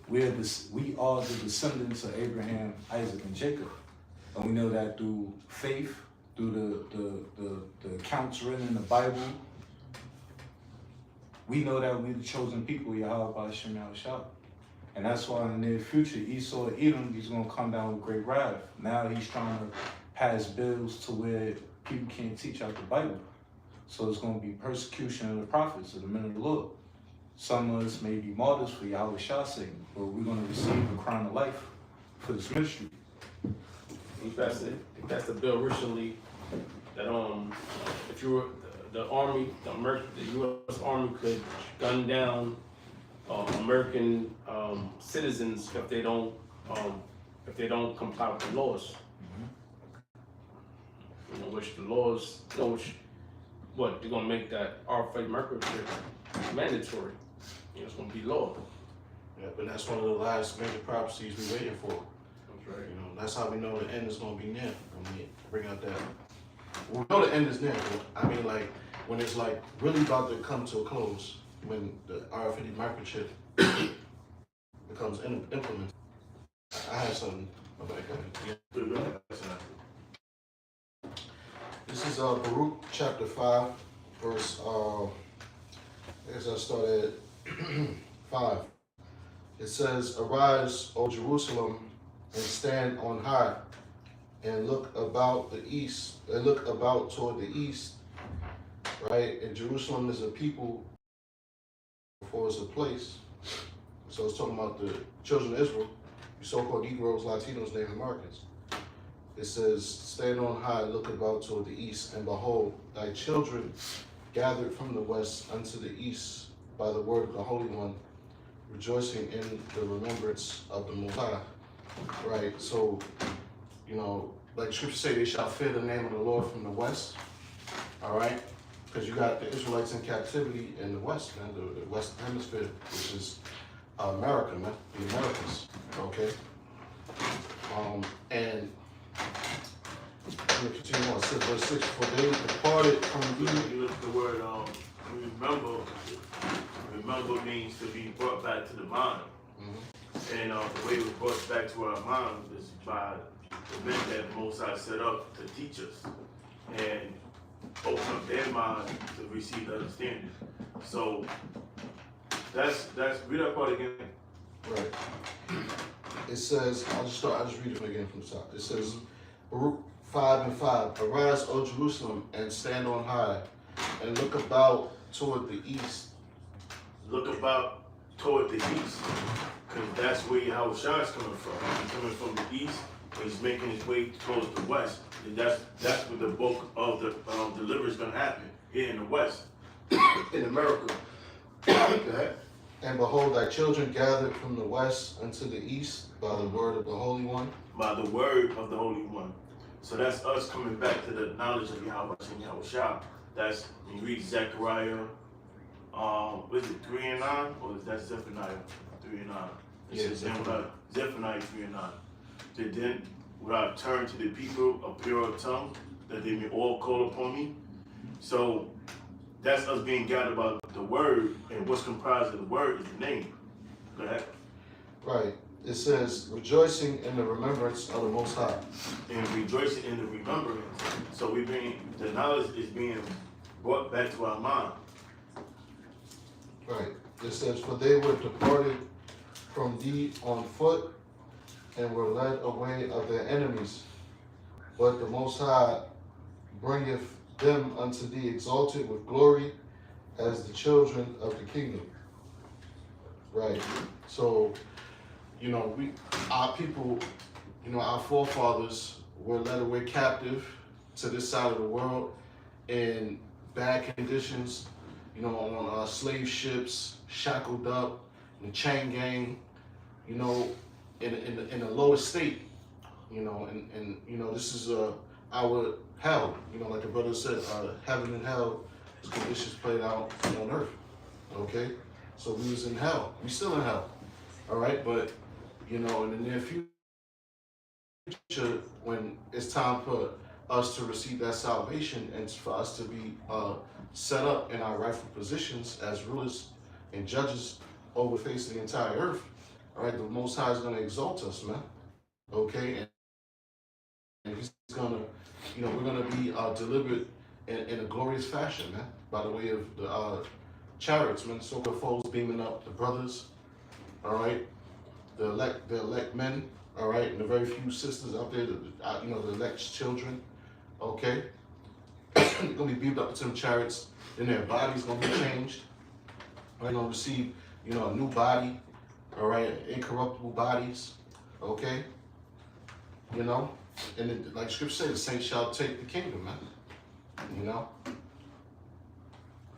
We are the descendants of Abraham, Isaac, and Jacob. And we know that through faith, through the accounts written in the Bible. We know that we're the chosen people, Yahweh Ba'Shem Yahushua. And that's why in the near future, Esau, Edom, he's going to come down with great wrath. Now he's trying to pass bills to where people can't teach out the Bible. So it's going to be persecution of the prophets, of the men of the Lord. Some of us may be martyrs for Yahweh Shah's sake, but we're going to receive the crown of life for this ministry. He passed the bill recently that if you were the army, the U.S. Army could gun down American citizens if they don't comply with the laws. You know, which the laws, you know, what they're gonna make that our faith microchip mandatory. You know, it's gonna be law. Yeah, but that's one of the last major prophecies we're waiting for. That's right. You know, that's how we know the end is going to be near. When we bring out that. We know the end is near, but I mean, like, when it's like really about to come to a close, when the RFID microchip becomes implemented. I have something about that. This is Baruch chapter 5, verse, I guess I start at 5. It says, "Arise, O Jerusalem, and stand on high, and look about the east, and look about toward the east," right? And Jerusalem is a people before it's a place. So it's talking about the children of Israel, the so-called Negroes, Latinos, Native Americans. It says, "Stand on high, look about toward the east, and behold, thy children gathered from the west unto the east by the word of the Holy One rejoicing in the remembrance of the Most High. Right, so, you know, like the scripture say, they shall fear the name of the Lord from the west. All right, because you got the Israelites in captivity in the west, man, the Western Hemisphere, which is America, man, the Americas. Okay, and continue on, verse 6, for they departed from You thee. look at the word, remember means to be brought back to the mind. And the way it was brought back to our mind is by the men that Most High set up to teach us and open up their mind to receive understanding. So that's read that part again. Right. It says, I'll just read it again from the top. It says, Baruch 5:5, arise, O Jerusalem, and stand on high, and look about toward the east. Look about toward the east, because that's where Yahushua is coming from. He's coming from the east, and he's making his way towards the west. And that's where the bulk of the deliverance is going to happen, here in the west, in America. Go ahead. And behold, thy children gathered from the west unto the east by the word of the Holy One. By the word of the Holy One. So that's us coming back to the knowledge of Yahweh and Yahushua. That's, when you read Zechariah, what is it, 3 and 9? Or is that Zephaniah 3 and 9? It says, Zephaniah 3 and 9. Then would I turn to the people a pure tongue, that they may all call upon me. So that's us being guided by the word, and what's comprised of the word is the name. Go ahead. Right. It says, rejoicing in the remembrance of the Most High. And rejoicing in the remembrance. So the knowledge is being brought back to our mind. Right. It says, for they were departed from thee on foot, and were led away of their enemies. But the Most High bringeth them unto thee exalted with glory as the children of the kingdom. Right. So, you know, our people, you know, our forefathers were led away captive to this side of the world in bad conditions, you know, on slave ships, shackled up, in the chain gang, you know, in the lowest state, you know, and you know, this is our hell, you know, like the brother said, heaven and hell, is conditions played out on earth. Okay, so we was in hell, we still in hell, all right, but you know, in the near future, when it's time for us to receive that salvation and for us to be set up in our rightful positions as rulers and judges over the face of the entire earth, all right, the Most High is going to exalt us, man. Okay, and He's going to, you know, we're going to be delivered in a glorious fashion, man, by the way of the chariots, man. So the foes beaming up the brothers, all right, the elect men, all right, and the very few sisters out there, you know, the elect children, okay. They're going to be beamed up into them chariots, then their body's going to be changed. They're going to receive, you know, a new body, all right, incorruptible bodies, okay, you know, and it, like Scripture says, the saints shall take the kingdom, man, you know.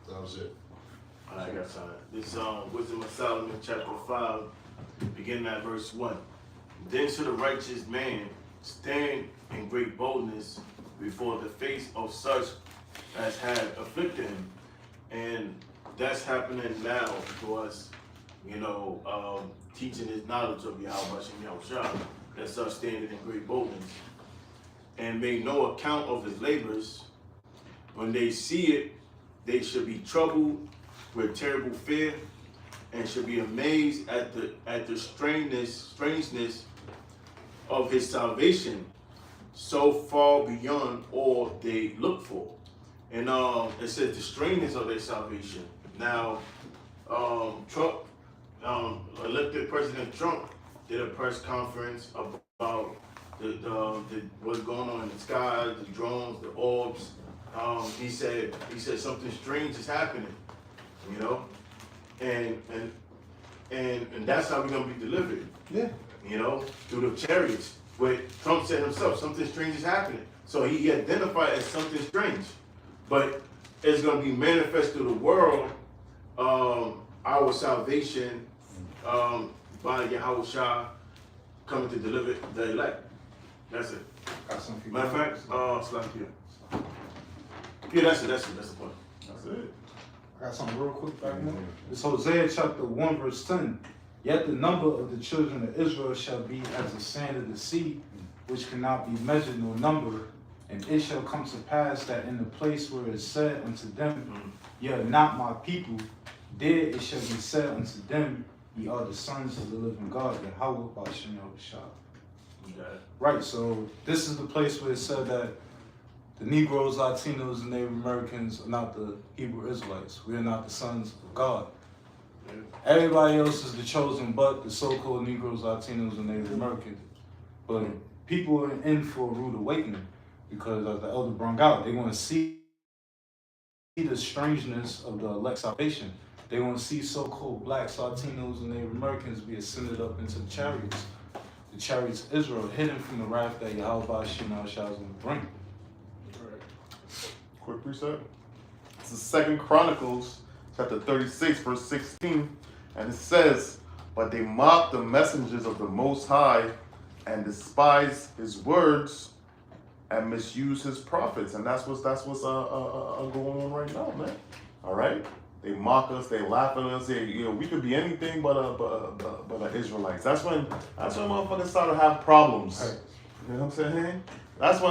That was it. All right, I got time. This Wisdom of Solomon, chapter 5, beginning at verse 1. Then shall the righteous man stand in great boldness before the face of such as had afflicted him. And that's happening now to us, you know, teaching his knowledge of Yahweh and Yahushua. That's us standing in great boldness. And make no account of his labors. When they see it, they should be troubled with terrible fear, and should be amazed at the strangeness of his salvation, so far beyond all they look for. And it says the strangeness of their salvation. Now, Trump, elected President Trump, did a press conference about the what's going on in the sky, the drones, the orbs. He said something strange is happening, you know, and that's how we're gonna be delivered. Yeah. You know, through the chariots. But Trump said himself, something strange is happening. So he identified as something strange, but it's gonna be manifest to the world. Our salvation by Yahweh Shah coming to deliver the elect. That's it. Got some for you. Matter of fact, Slakia. Yeah, that's it. That's the point. That's it. I got something real quick back here. It's Hosea chapter 1 verse 10. Yet the number of the children of Israel shall be as the sand of the sea, which cannot be measured nor numbered. And it shall come to pass that in the place where it is said unto them, ye are not my people, there it shall be said unto them, ye are the sons of the living God, Yahweh B'Shem Yahushua. Right, so this is the place where it said that the Negroes, Latinos, and Native Americans are not the Hebrew Israelites. We are not the sons of God. Everybody else is the chosen but the so-called Negroes, Latinos, and Native Americans. But people are in for a rude awakening because, as the elder brought out, they want to see the strangeness of the elect salvation. They want to see so-called blacks, Latinos, and Native Americans be ascended up into the chariots of Israel, hidden from the wrath that Yahweh B'Shem Yahushua is going to bring. Quick precept. This is 2 Chronicles chapter 36, verse 16. And it says, but they mock the messengers of the Most High and despise his words and misuse his prophets. And that's what's going on right now, man. All right? They mock us, they laugh at us. We could be anything but Israelites. That's when motherfuckers start to have problems. Right. You know what I'm saying? That's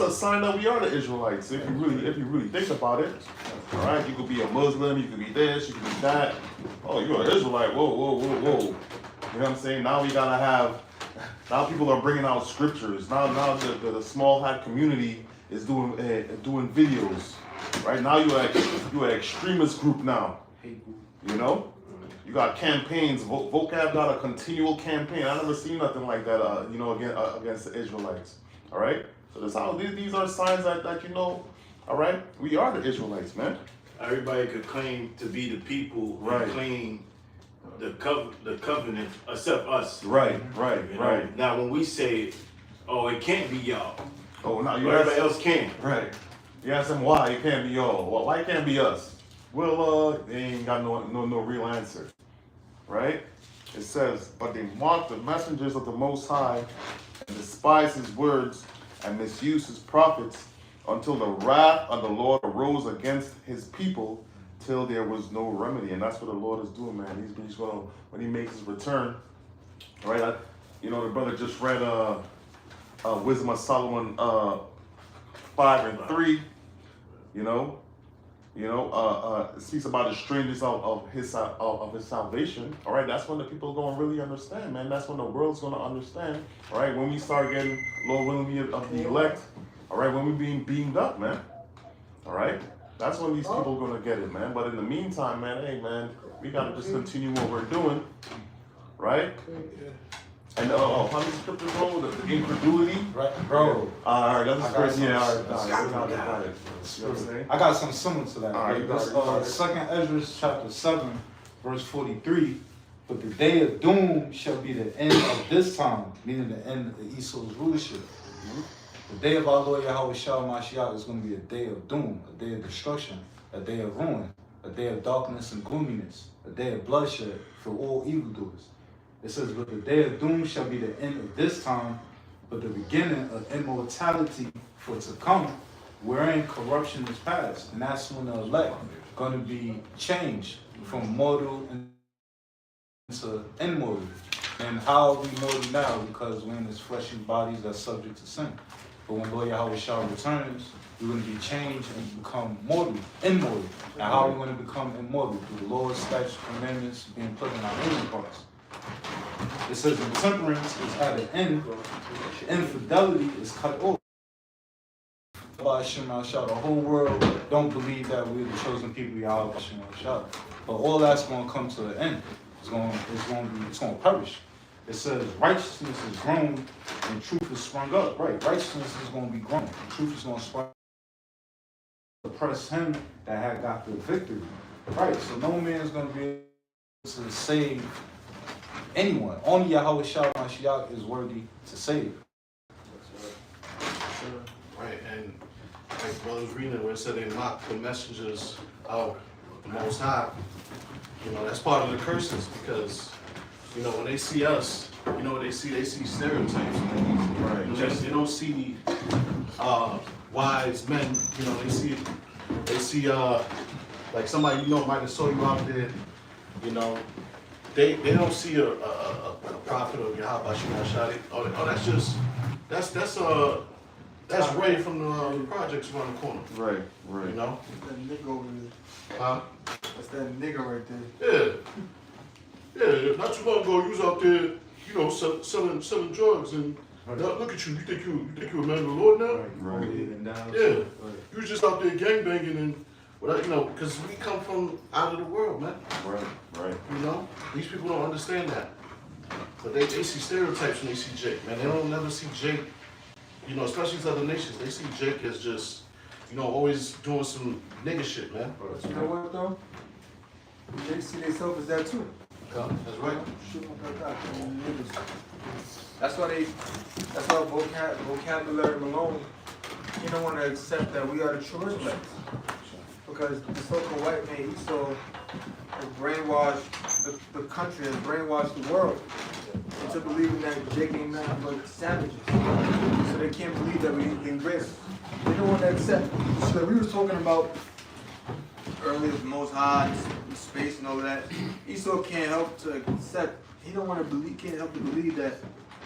a sign that we are the Israelites. If you really think about it, all right. You could be a Muslim, you could be this, you could be that. Oh, you're an Israelite. Whoa. You know what I'm saying? Now we gotta have. Now people are bringing out scriptures. Now the small hat community is doing videos. Right now you're an extremist group now. You know. You got campaigns. Vocab got a continual campaign. I never seen nothing like that. Against the Israelites. All right. So that's how these are signs that you know. All right. We are the Israelites, man. Everybody could claim to be the people, Right. and claim the covenant, except us. Right. You know? Now, when we say, "Oh, it can't be y'all," Everybody else can. Right. You ask them why it can't be y'all. Well, why it can't be us? Well, they ain't got no real answer. Right? It says, but they mock the messengers of the Most High and despise his words and misuse his prophets until the wrath of the Lord arose against his people till there was no remedy. And that's what the Lord is doing, man. He's gonna, when he makes his return, right? The brother just read Wisdom of Solomon 5 and 3. It speaks about the strangeness of his salvation. All right, that's when the people are going to really understand, man. That's when the world's going to understand. All right, when we start getting Lord willing of the elect. All right, when we're being beamed up, man. All right, that's when these people are going to get it, man. But in the meantime, man, hey, man, we got to just continue what we're doing, right? And how many scriptures go? The incredulity, Right, bro. all right, that's great. Yeah, all right. Got You know what I'm saying? I got something similar to that. All right, you got it. 2nd Ezra chapter 7, verse 43. But the day of doom shall be the end of this time, meaning the end of the Esau's rulership. The day of our Lord Yahweh Shah Mashiach is going to be a day of doom, a day of destruction, a day of ruin, a day of darkness and gloominess, a day of bloodshed for all evildoers. It says, but the day of doom shall be the end of this time, but the beginning of immortality for to come, wherein corruption is past. And that's when the elect going to be changed from mortal into immortal. And how are we mortal now? Because we're in this fleshy bodies that's subject to sin. But when Lord Yahweh Shah returns, we're going to be changed and become immortal. And how are we going to become immortal? Through the Lord's statutes, commandments being put in our inner parts. It says intemperance is at an end, infidelity is cut off. The whole world don't believe that we're the chosen people, Yahweh. But all that's going to come to an end. It's going to perish. It says righteousness is grown and truth is sprung up. Right, righteousness is going to be grown. Truth is going to spring up. Oppress him that had got the victory. Right, so no man is going to be able to save anyone. Only Yahweh Shah Mashiach is worthy to save. Right, and like brother was reading where it said they mocked the messengers of the Most High You know, that's part of the curses because, you know, when they see us, you know what they see? They see stereotypes. Right. You know, they don't see wise men. You know, they see like somebody you know might have saw you out there. You know, they don't see a prophet or Yahweh Shemashah. Oh, that's Ray from the projects around the corner. Right, right. You know? That nigga over there. Huh? That's that nigga right there. Yeah, not too long ago, you was out there, you know, selling drugs, and now look at you. You think you a man of the Lord now? Right. Yeah. You was just out there gangbanging and, without, you know, because we come from out of the world, man. Right. You know, these people don't understand that, but they see stereotypes when they see Jake, man. They don't never see Jake, you know, especially these other nations. They see Jake as just, you know, always doing some nigga shit, man. But you know what though? They see themselves as that too. That's right. Shoot my God, niggas. That's why vocabulary alone, you don't want to accept that we are the true Israelites. Because the so-called white man, he so brainwashed the country and brainwashed the world into believing that Jake ain't nothing but savages. So they can't believe that we ain't racist. They don't want to accept. So we was talking about earlier, the Most High, and space and all of that. Esau can't help to accept. He don't want to believe. Can't help to believe that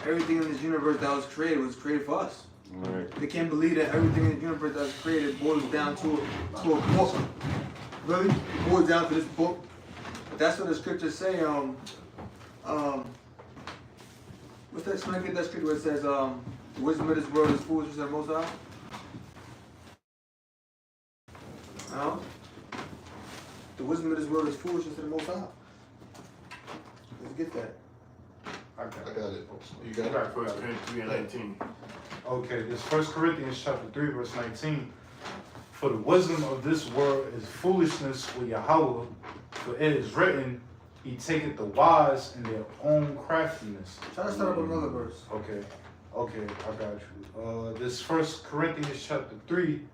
everything in this universe that was created for us. Right. They can't believe that everything in the universe that was created boils down to a book. Really, it boils down to this book. But that's what the scriptures say. What's that? Can I get that scripture where it says, "The wisdom of this world is foolishness to the Most High"? No. The wisdom of this world is foolishness to the Most High. Let's get that. I got it. You got it? Got 1 Corinthians 3:19. Okay, this 1 Corinthians chapter 3, verse 19. For the wisdom of this world is foolishness with Yahweh, for it is written, He taketh the wise in their own craftiness. Try to start up another verse. Okay, I got you. This 1 Corinthians chapter 3,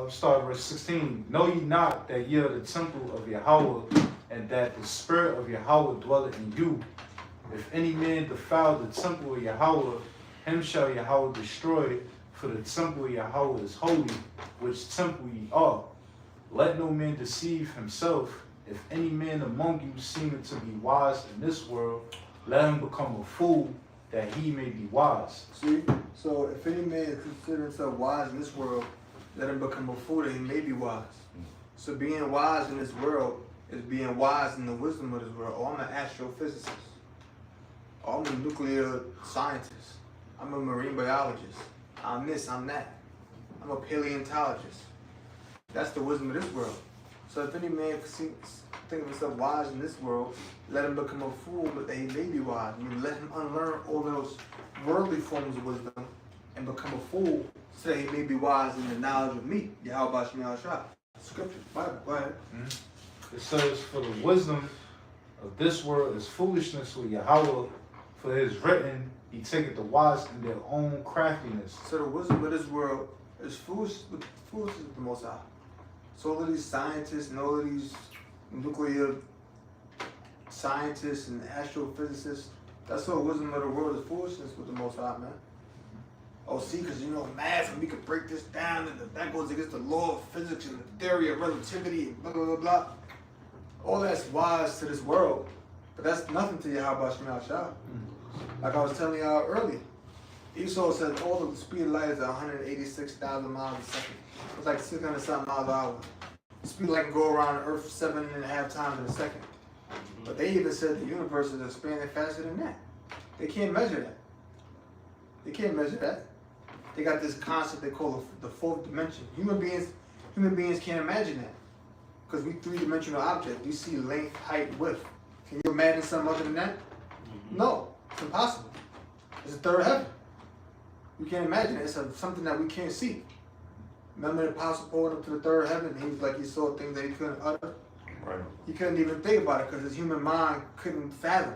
start verse 16. Know ye not that ye are the temple of Yahweh, and that the Spirit of Yahweh dwelleth in you? If any man defile the temple of Yahweh, him shall Yahweh destroy, for the temple of Yahweh is holy, which temple ye are. Let no man deceive himself. If any man among you seemeth to be wise in this world, let him become a fool, that he may be wise. See? So if any man consider himself wise in this world, let him become a fool that he may be wise. So being wise in this world is being wise in the wisdom of this world. Oh, I'm an astrophysicist. Oh, I'm a nuclear scientist. I'm a marine biologist. I'm this, I'm that. I'm a paleontologist. That's the wisdom of this world. So if any man think of himself wise in this world, let him become a fool, but that he may be wise. I mean, let him unlearn all those worldly forms of wisdom and become a fool, so that he may be wise in the knowledge of me. Yahweh Shemashah. Scripture, Bible, go ahead. It says, for the wisdom of this world is foolishness with Yahweh, for it is written, He taketh the wise in their own craftiness. So the wisdom of this world is foolishness with the Most High. So all of these scientists and all of these nuclear scientists and astrophysicists, that's what wisdom of the world is foolishness with the Most High, man. Oh, see, because you know math, and we could break this down, and that goes against the law of physics and the theory of relativity, and blah, blah, blah, blah. All that's wise to this world, but that's nothing to Yahweh Shemashah. Like I was telling y'all earlier, Esau says all the speed of light is 186,000 miles a second. It's like 600 something miles an hour. The speed of light can go around Earth 7.5 times in a second. But they even said the universe is expanding faster than that. They can't measure that. They can't measure that. They got this concept they call the fourth dimension. Human beings can't imagine that. Because we three-dimensional objects. We see length, height, width. Can you imagine something other than that? No, it's impossible. It's a third heaven. We can't imagine it. It's something that we can't see. Remember the apostle pulled up to the third heaven, and he was like, he saw things that he couldn't utter. Right. He couldn't even think about it because his human mind couldn't fathom.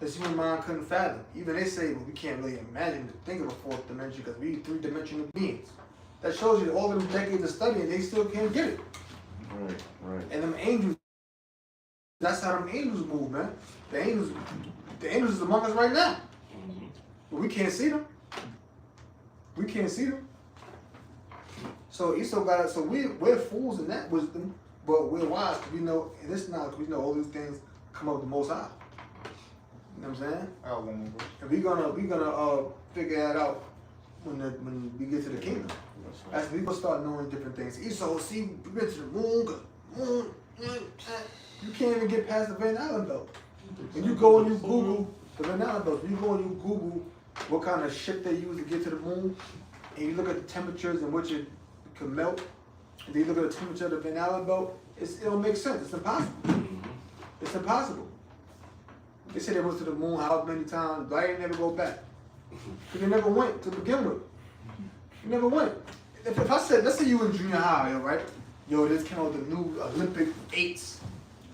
His human mind couldn't fathom. Even they say, well, we can't really imagine to think of a fourth dimension because we three-dimensional beings. That shows you all them decades of studying, they still can't get it. Right. And them angels, that's how them angels move, man. The angels is among us right now. But we can't see them. We can't see them. So Esau got it. So we're fools in that wisdom, but we're wise because we know, and this knowledge, we know all these things come up the Most High. You know what I'm saying? I got one more verse. And we're gonna figure that out when we get to the kingdom. As we gonna start knowing different things. Esau, see, we went to the moon, you can't even get past the Van Allen belt. When you go and you Google the Van Allen belt, when you go and you Google what kind of ship they use to get to the moon, and you look at the temperatures in which it can melt, and then you look at the temperature of the Van Allen belt, it don't make sense. It's impossible. It's impossible. They said they went to the moon how many times, but I ain't never go back. Because they never went to begin with. They never went. If I said, let's say you in junior high, right? Yo, this came out the new Olympic 8s,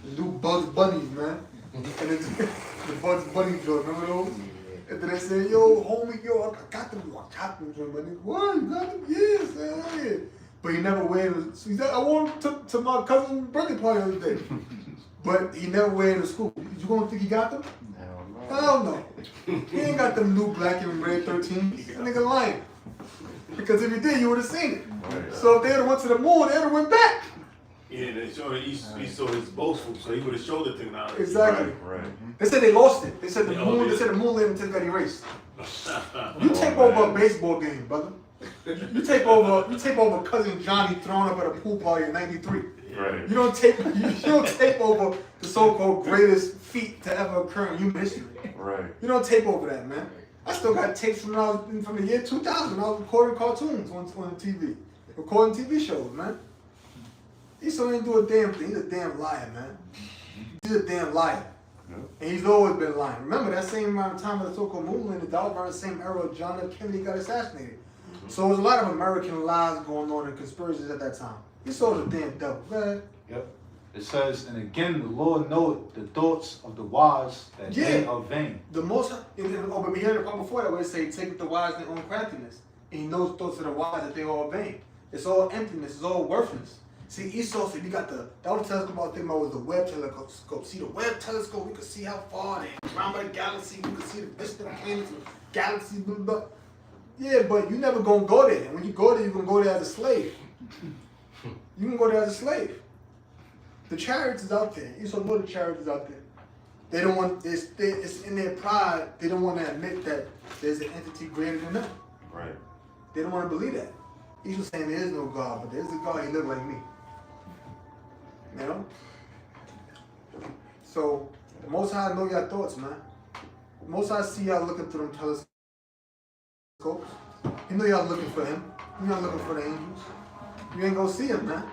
the new Bugs Bunnies, man. And it's the Bugs Bunny joint, remember those? And then they say, yo, homie, yo, I got them joint, man. What, you got them? Yes, man, yeah. But he never wear them. So he said, I wore them to my cousin's birthday party the other day. But he never wear them to school. You gonna think he got them? Hell no. He ain't got them new black and red 13. That nigga lying. Because if he did, you would have seen it. So if they had went to the moon, they would have went back. Yeah, they showed Esau his boastful, so he would have showed the technology. Exactly. Right. They said they lost it. They said the Yeah, moon. oh, They said the moon landing until it got erased. You take over a baseball game, brother. You take over cousin Johnny thrown up at a pool party in '93. Right. You don't take over the so-called greatest feat to ever occur in human history. Right. You don't take over that, man. I still got tapes from from the year 2000 when I was recording cartoons on TV, recording TV shows, man. Esau ain't do a damn thing. He's a damn liar, man. He's a damn liar. Yeah. And he's always been lying. Remember, that same amount of time of the so-called movement, that was around the same era John F. Kennedy got assassinated. So there's a lot of American lies going on and conspiracies at that time. Esau's a damn devil, man. Yep. It says, and again, the Lord knoweth the thoughts of the wise, that they are vain. The most, but we heard it before that where it say, take the wise in their own craftiness. And he knows the thoughts of the wise that they are all vain. It's all emptiness, it's all worthless. See, Esau said, you got that was the telescope I was thinking about was the Webb telescope. See, the Webb telescope, we could see how far they around by the galaxy, we could see the distant planets, galaxies, blah, blah. Yeah, but you never gonna go there. And when you go there, you're gonna go there as a slave. You can go there as a slave. The chariots is out there. Esau know the chariots is out there. They don't want, it's in their pride, they don't want to admit that there's an entity greater than them. Right. They don't want to believe that. Esau's saying there is no God, but there's a God, he look like me. You know? So, the Most High know your thoughts, man. The Most High see y'all looking through them telescopes. He know y'all looking for him. You're not looking for the angels. You ain't gonna see him, man.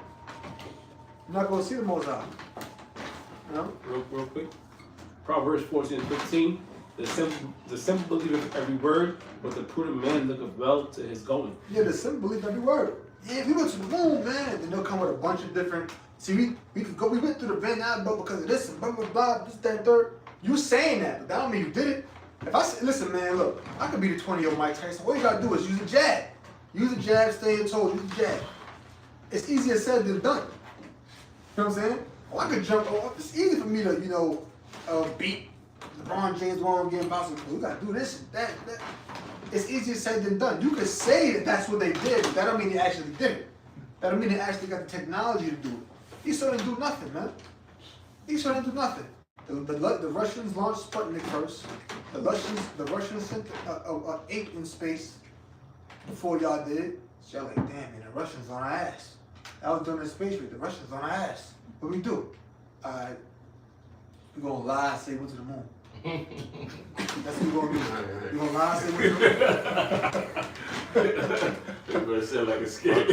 You're not gonna see the Most High. You know? Real quick. Proverbs 14:15. The simple believeth every word, but the prudent man looketh well to his going. Yeah, the simple believe every word. Yeah, we went to the moon, man. Then they'll come with a bunch of different. See, we went through the Van Allen belt because of this and blah blah blah, this, that, and third. You saying that, but that don't mean you did it. If I say, listen, man, look, I could be the 20-year-old Mike Tyson. All you gotta do is use a jab. Use a jab, stay in toes, use a jab. It's easier said than done. You know what I'm saying? Oh, I could jump. Oh, it's easy for me to, beat LeBron James one game possible. We gotta do this and that. It's easier said than done. You could say that that's what they did, but that don't mean they actually did it. That don't mean they actually got the technology to do it. Esau didn't do nothing, man. Esau didn't do nothing. The Russians launched Sputnik first. The Russians sent a ink in space before y'all did. So y'all like, damn, man, the Russians on our ass. That was during the space race. The Russians on our ass. What we do? Alright, we gonna lie and say we went to the moon. That's what we gonna do. We gonna lie and say we went to the moon. You better say it like a skit.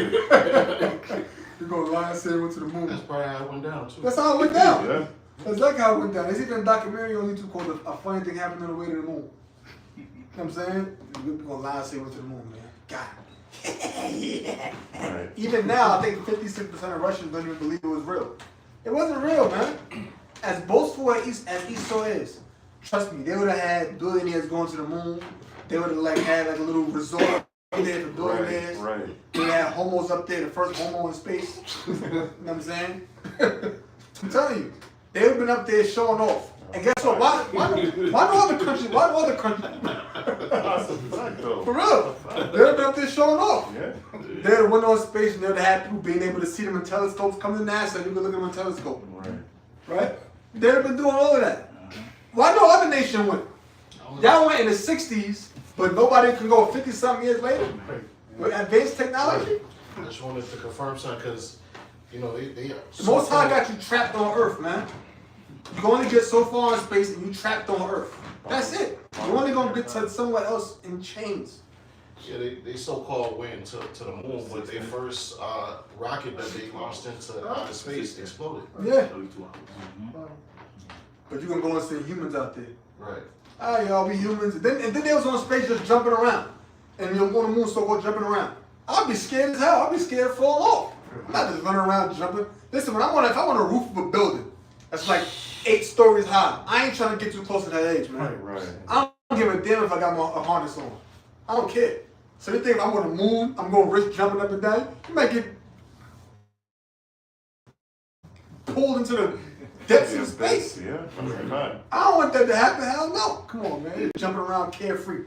We gonna lie and say we went to the moon. That's probably how it went down too. That's how it went down. Yeah. That's exactly how it went down. There's even a documentary on YouTube called A Funny Thing Happened on the Way to the Moon. You know what I'm saying? We're gonna lie and say we went to the moon, man. God. Yeah. Right. Even now, I think 56% of Russians don't even believe it was real. It wasn't real, man. As boastful as Esau is, trust me, they would have had billionaires going to the moon. They would have had a little resort there for billionaires. Right. They had homos up there, the first homo in space. You know what I'm saying? I'm telling you, they've been up there showing off. And guess what? Why no other country? Why no other country? That's a fact, though. For real. They've been up there showing off. Yeah. They're the one on space, and they're the happy people being able to see them in telescopes. Come to NASA, you can look at them in telescope. Right. Right? They've been doing all of that. Why no other nation went? Y'all went in the 60s, but nobody can go 50-something years later with advanced technology. I just wanted to confirm something, because, you know, they The Most High got you trapped on Earth, man. You can only get so far in space, and you trapped on Earth. That's it. You're only gonna get to somewhere else in chains. Yeah, they so-called went to the moon, but their first rocket that they launched into outer space exploded. Yeah. But you can go and see humans out there. Right. Alright, y'all, we humans. And then they was on space just jumping around. And you're on the moon, so-called jumping around. I'll be scared as hell. I'll be scared to fall off. I'm not just running around jumping. Listen, if I'm on a roof of a building that's like 8 stories high, I ain't trying to get too close to that edge, man. Right. I don't give a damn if I got a harness on. I don't care. So you think if I'm on the moon, I'm going to risk jumping up and down? You might get pulled into the depths of space. Yeah. Right. I don't want that to happen. Hell no. Come on, man. You're jumping around carefree.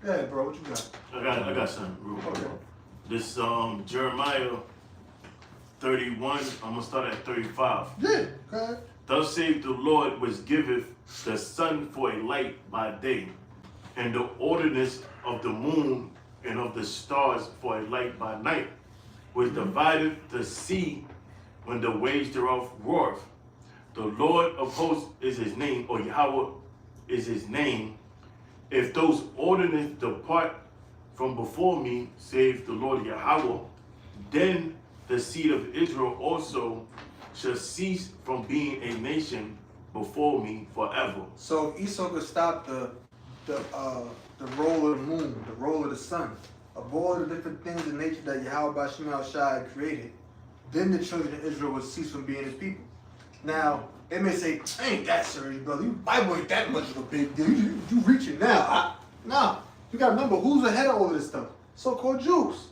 Go ahead, bro. What you got? I got something real quick. Okay. This Jeremiah 31, I'm gonna start at 35. Yeah, go ahead. Thus saith the Lord, which giveth the sun for a light by day, and the ordinance of the moon and of the stars for a light by night, which divideth the sea when the waves thereof roareth. The Lord of hosts is his name, or Yahweh is his name. If those ordinances depart from before me, saith the Lord Yahweh, then the seed of Israel also shall cease from being a nation before me forever. So if Esau could stop the roll of the moon, the roll of the sun, of all the different things in nature that Yahweh Bashim Shai created, then the children of Israel would cease from being his people. Now, they may say, ain't that serious, brother. You Bible ain't that much of a big deal. You reaching now. Nah, you gotta remember who's ahead of all of this stuff. So-called Jews.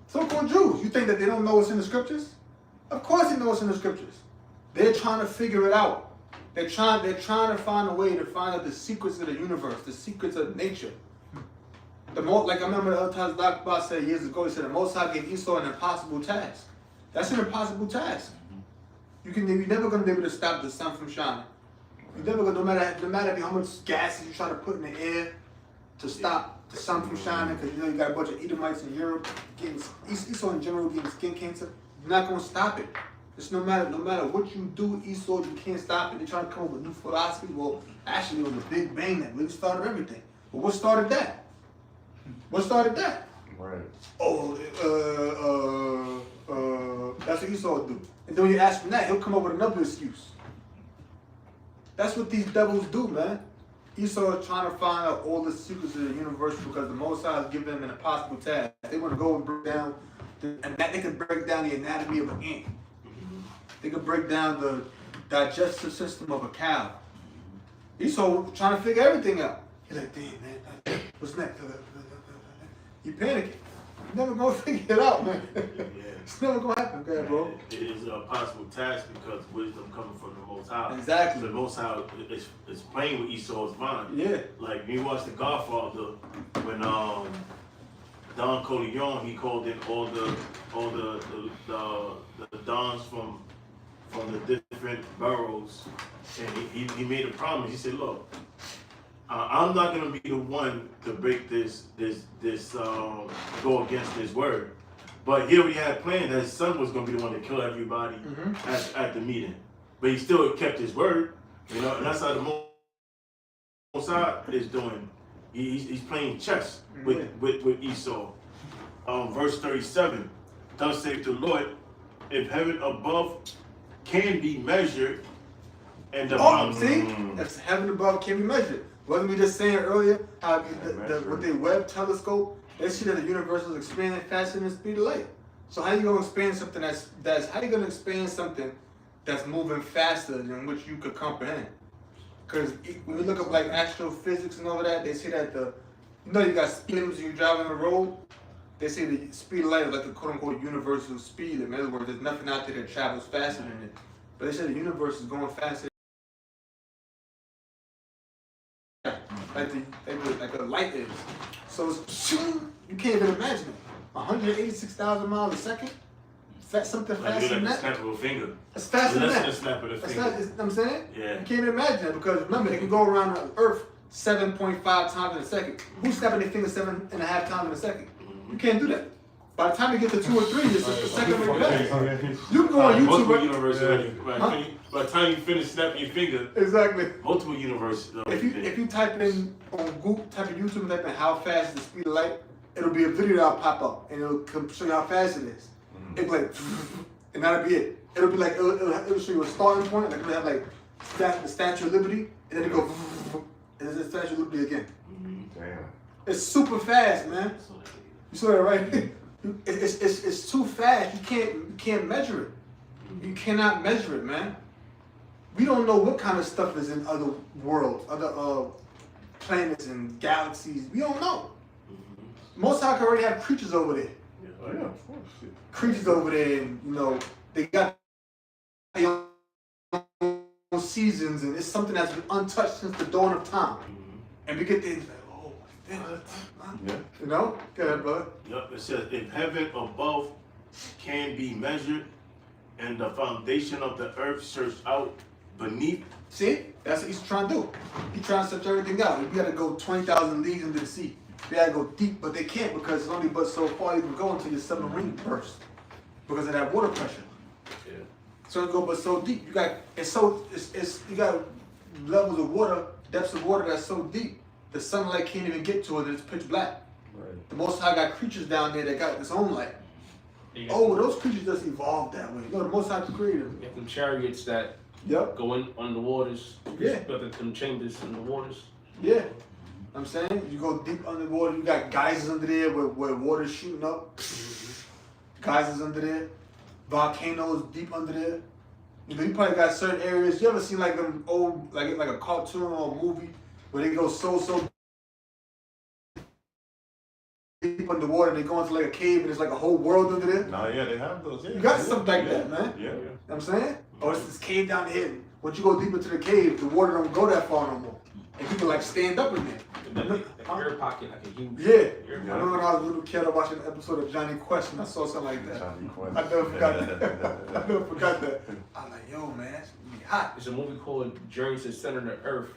So-called Jews. You think that they don't know what's in the scriptures? Of course they know what's in the scriptures. They're trying to figure it out. They're trying to find a way to find out the secrets of the universe, the secrets of nature. Like I remember the other times Dr. Boss said years ago, he said the Most High gave Esau an impossible task. That's an impossible task. You're never gonna be able to stop the sun from shining. You're never gonna, no matter how much gas you try to put in the air to stop the sun from shining, because you got a bunch of Edomites in Europe getting Esau in general getting skin cancer. You're not gonna stop it. It's no matter what you do, Esau, you can't stop it. They're trying to come up with new philosophy. Well, actually, it was the Big Bang that really started everything. But what started that? What started that? Right. Oh, that's what Esau would do. And then when you ask him that, he'll come up with another excuse. That's what these devils do, man. Esau is trying to find out all the secrets of the universe because the Most High has given them an impossible task. They want to go and break down, they can break down the anatomy of an ant. They can break down the digestive system of a cow. Esau trying to figure everything out. He's like, damn, man, what's next? You panicking. You're never gonna figure it out, man. It's never gonna happen, okay, bro? It is a possible task because wisdom coming from the Most High. Exactly. The Most High is playing with Esau's mind. Yeah. Like when you watch The Godfather, when Don Corleone, he called in all the dons from the different boroughs, and he made a promise. He said, look, I'm not gonna be the one to break this go against this word. But here we had planned that his son was gonna be the one to kill everybody at the meeting. But he still kept his word, you know, and that's how the Most High is doing. He's playing chess with Esau. Verse 37, thus saith the Lord, if heaven above can be measured, and the If heaven above can be measured. Wasn't we just saying earlier how with the Webb telescope, they see that the universe is expanding faster than the speed of light. So how you gonna expand something that's moving faster than which you could comprehend? Because when you look up like astrophysics and all of that, they say that You know you got speed limits when you drive on the road. They say the speed of light is like the quote unquote universal speed limit. In other words, there's nothing out there that travels faster than it. But they say the universe is going faster. Like a light is. So it's, you can't even imagine it. 186,000 miles a second? Something Like faster you're than like a that? snap of a finger. That's faster than Less that. than a snap of the That's finger. not, you know what I'm saying? Yeah. You can't even imagine that because remember, it can go around the Earth 7.5 times in a second. Who's snapping their finger 7.5 times in a second? You can't do that. By the time you get to 2 or 3, it's just a second or less. You can go on YouTube. Multiple right? universes already. By the time you finish snapping your finger, Exactly. multiple universes. If you type in on Google, type in YouTube, type in how fast is the speed of light, it'll be a video that'll pop up and it'll show you how fast it is. It'll be like, and that'll be it. It'll be like it'll show you a starting point, like it'll have like the Statue of Liberty, and then it go, and it's the Statue of Liberty again. Damn. It's super fast, man. You saw that right? It's too fast. You can't measure it. You cannot measure it, man. We don't know what kind of stuff is in other worlds, other planets and galaxies. We don't know. Most High can already have creatures over there. Oh, yeah, of course. Creatures over there, and you know they got their own seasons, and it's something that's been untouched since the dawn of time. And we get there, and it's like, oh, Yeah. you know? Go ahead, brother. Yep, it says, if heaven above can be measured and the foundation of the earth searched out beneath. See, that's what he's trying to do. He's trying to search everything out. We gotta go 20,000 leagues into the sea. They gotta go deep, but they can't because it's only but so far you can go until your submarine bursts because of that water pressure. Yeah. So it go but so deep. You got you got levels of water, depths of water that's so deep the sunlight can't even get to it. And it's pitch black. Right. The Most High got creatures down there that got its own light. Oh, well, those creatures just evolved that way. No, the Most High created them. You have them chariots that Yep. go in on the waters. Yeah. Built them chambers in the waters. Yeah. I'm saying you go deep underwater. You got geysers under there where water's shooting up. Geysers under there. Volcanoes deep under there. You know, you probably got certain areas. You ever seen like them old, like a cartoon or a movie where they go so deep underwater and they go into like a cave and there's like a whole world under there? No, yeah, they have those. Yeah. You got something like that, man. Yeah. You know what I'm saying? Or it's this cave down here. And once you go deep into the cave, the water don't go that far no more. And people like stand up in there. Like air pocket, like a huge Yeah. air I pocket. remember when I was a little kid, I watched an episode of Johnny Quest and I saw something like that. Johnny Quest. I never forgot that. I never forgot that. I'm like, yo, man, it's gonna be hot. It's a movie called Journey to the Center of the Earth.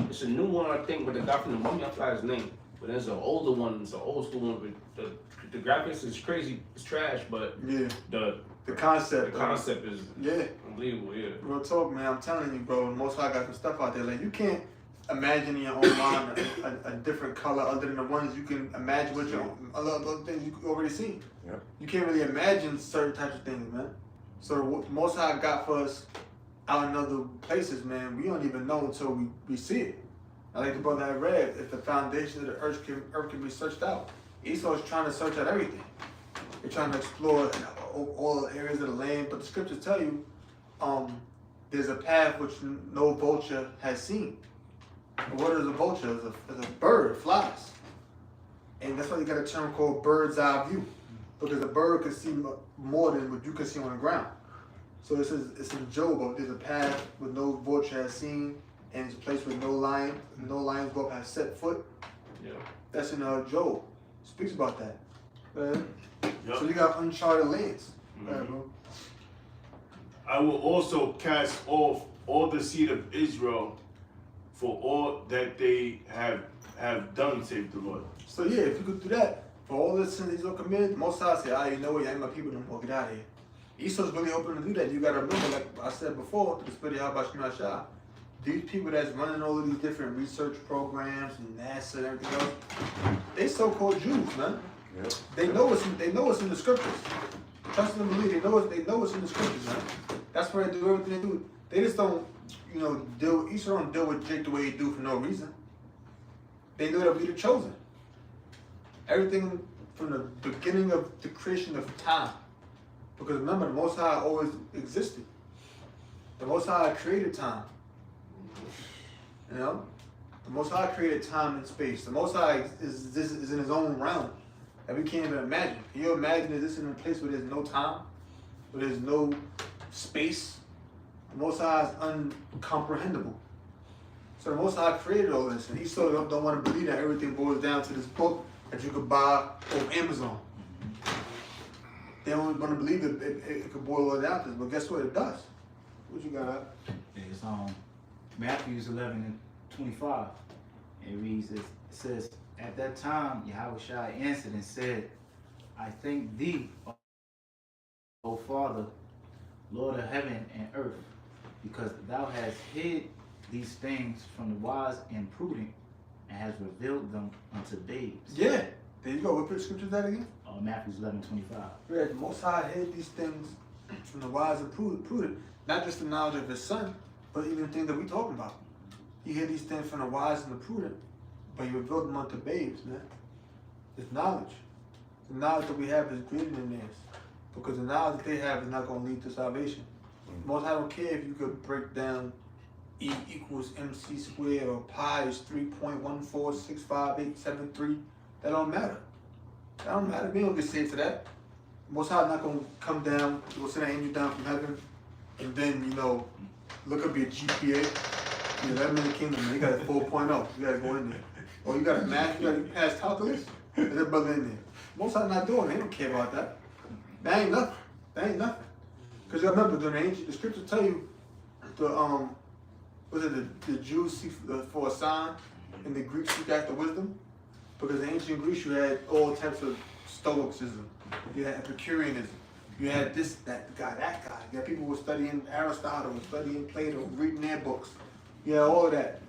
It's a new one, I think, but the guy from the Mummy, I forgot his name. But there's an older one, it's an old school one. But the graphics is crazy, it's trash, but Yeah. the concept. concept is Yeah. unbelievable, yeah. Real talk, man. I'm telling you, bro. Most High got some stuff out there. Like you can't imagine in your own mind a different color other than the ones you can imagine with your own, other things you already seen. Yep. You can't really imagine certain types of things, man. So what Most High got for us out in other places, man, we don't even know until we see it. I like the brother I read, if the foundation of the earth can be searched out. Esau's trying to search out everything. They're trying to explore all areas of the land, but the scriptures tell you there's a path which no vulture has seen. And what is a vulture? It's a bird, flies. And that's why you got a term called bird's eye view. Because a bird can see more than what you can see on the ground. So it's in Job, there's a path where no vulture has seen, and it's a place where no lions go up has set foot. Yeah. That's in Job. Speaks about that. Yep. So you got uncharted lands. Go ahead, bro. I will also cast off all the seed of Israel for all that they have done, save the Lord. So yeah, if you could do that, for all the sins Israel committed, Most High say, you know what, you ain't my people no more, get out of here. Esau's really hoping to do that. You gotta remember, like I said before, to the spirit of Yahweh Shema Shah, these people that's running all of these different research programs and NASA and everything else, they so-called Jews, man. Yep. They know what's in the scriptures. Trust and believe, they know what's in the scriptures, man. That's why they do everything they do. They just don't, Esau don't deal with Jake the way he do for no reason. They know that we the chosen. Everything from the beginning of the creation of time. Because remember, the Most High always existed. The Most High created time. You know? The Most High created time and space. The Most High is in his own realm that we can't even imagine. Can you imagine this in a place where there's no time, where there's no space? The Most High is uncomprehendable. So the Most High created all this, and he sort of don't want to believe that everything boils down to this book that you could buy on Amazon. They don't want to believe that it could boil all down to this, but guess what? It does. What you got up? It's Matthew 11:25. It reads, it says, at that time Yahushua answered and said, I thank thee, O Father, Lord of heaven and earth, because thou hast hid these things from the wise and prudent, and has revealed them unto babes. Yeah, there you go. What scripture is that again? Matthew 11:25. Yeah, the Most High hid these things from the wise and prudent, not just the knowledge of his son, but even things that we talking about. He hid these things from the wise and the prudent, but he revealed them unto babes, man. It's knowledge. The knowledge that we have is greater than theirs, because the knowledge that they have is not going to lead to salvation. Most High don't care if you could break down E equals MC squared or pi is 3.1465873. That don't matter. That don't matter. We don't get saved to that. Most High not going to come down, will send an angel down from heaven, and then, look up your GPA. That in the kingdom, man. You got a 4.0. You got to go in there. Or you got a math, you got to pass calculus. There's that brother in there. Most High not doing it. They don't care about that. That ain't nothing. That ain't nothing. Because you remember, the scriptures tell you, the Jews seek for a sign, and the Greeks seek after wisdom. Because in ancient Greece, you had all types of Stoicism. You had Epicureanism. You had this, that guy, that guy. You had people who were studying Aristotle, studying Plato, reading their books. You had all of that.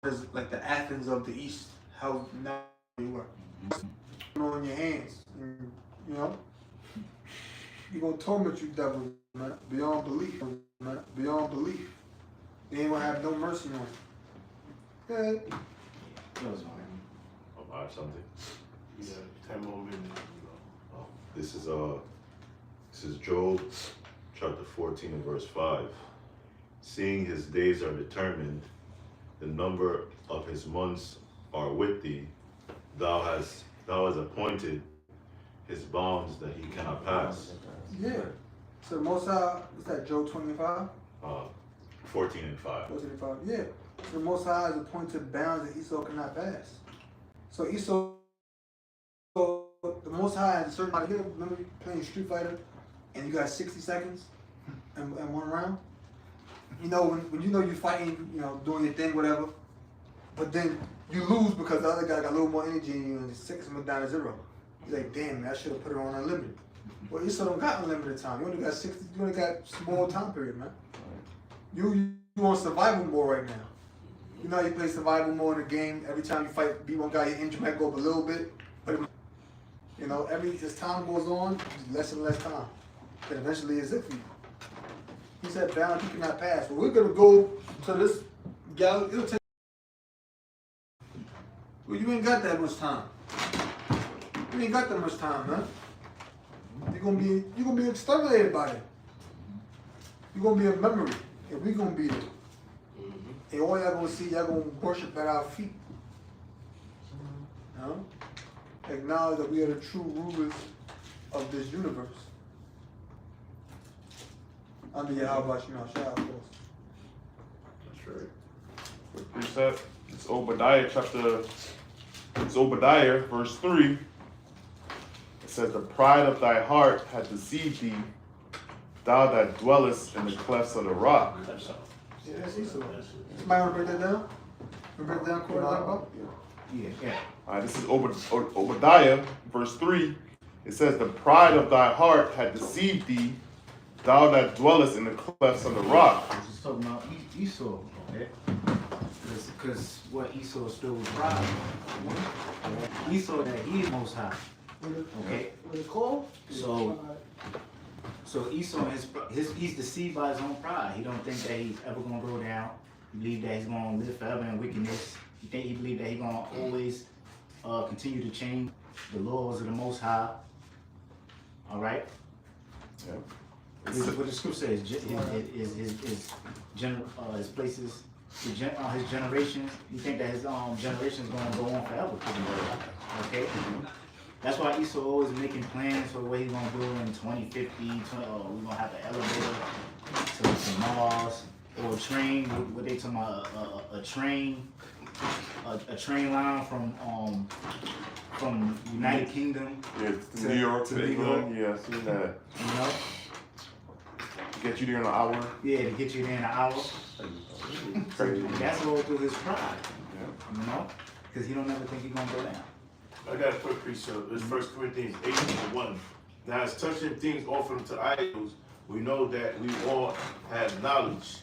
It's like the Athens of the East, how now you were. On your hands, you're going to torment you, devil, man, beyond belief, man, beyond belief. They ain't going to have no mercy on you. Okay. I'll buy something. Yeah, 10 more minutes. Oh, this is Job chapter 14 and verse 5. Seeing his days are determined, the number of his months are with thee. Thou hast appointed his bounds that he cannot pass. Yeah. So Most High, what's that, Job 25? 14 and 5. 14 and 5, yeah. So the Most High has appointed bounds that Esau cannot pass. So the Most High has a certain amount of here. Remember playing Street Fighter, and you got 60 seconds and one round? When you're fighting, doing your thing, whatever, but then you lose because the other guy got a little more energy in you and the seconds went down to 0. You're like, damn, man, I should have put it on unlimited. Well, Esau don't got unlimited time. You only got 60, you only got small time period, man. You on survival mode right now. You know how you play survival mode in a game, every time you fight, beat one guy, your engine might go up a little bit, but as time goes on, less and less time. And eventually it's it for you. He said bound you cannot pass. Well, we're gonna go to this galaxy. It'll take. Well, you ain't got that much time. You ain't got that much time, man. You're gonna be exterminated by it. You're gonna be a memory, and we're gonna be there. And all y'all gonna see, y'all gonna worship at our feet. Acknowledge that we are the true rulers of this universe. Under Yahweh Shema Shah, of course. That's right. The precept, it's Obadiah, verse 3. It says, the pride of thy heart hath deceived thee, thou that dwellest in the clefts of the rock. Yeah, that's Esau. Somebody want to break that down? Break that down, Corey? Yeah. All right, this is Obadiah, verse 3. It says, the pride of thy heart hath deceived thee, thou that dwellest in the clefts of the rock. This is talking about Esau, okay? Because what Esau stole was pride. Esau that he is most high. Okay? What it's called? So Esau, he's deceived by his own pride. He don't think that he's ever gonna go down. He believes that he's gonna live forever in wickedness. He believes that he's gonna always continue to change the laws of the Most High. All right. Yeah. What the scripture says, his places his generations. You think that his generations gonna go on forever? Okay. That's why Esau always making plans for what he's gonna do in 2050. We're gonna have an elevator to Mars or a train. What they talking about? A train line from United Kingdom. Yeah, to New York, to England. Yeah, I seen that. You know. Get you there in an hour. Yeah, to get you there in an hour. Crazy. That's all through his pride. Yeah. You know, because he don't ever think he's gonna go down. I got a quick precept. This 1 Corinthians 8:1. Now, as touching things offered to idols, we know that we all have knowledge.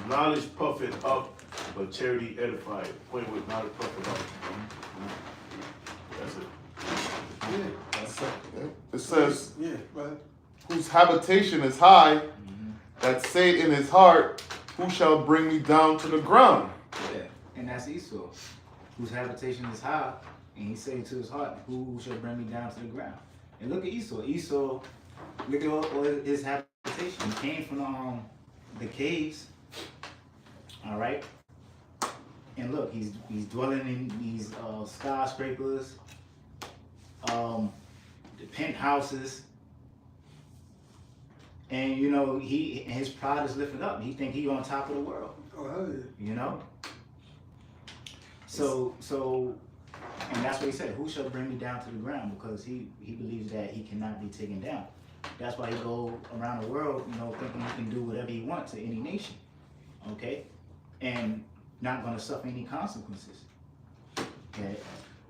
Knowledge puffeth up, but charity edifieth. Point with knowledge puffeth up. That's it. Yeah, That's it. It says, yeah, but whose habitation is high, that say in his heart, who shall bring me down to the ground? Yeah, and that's Esau, whose habitation is high, and he said to his heart, who shall bring me down to the ground? And look at Esau. Esau, look at all his habitation. He came from the caves. All right. And look, he's dwelling in these skyscrapers, the penthouses. And you know, his pride is lifted up. He think he on top of the world. oh hell yeah. You know? So and that's what he said, who shall bring me down to the ground? Because he believes that he cannot be taken down. That's why he go around the world, you know, thinking he can do whatever he wants to any nation. Okay? And not gonna suffer any consequences. Okay.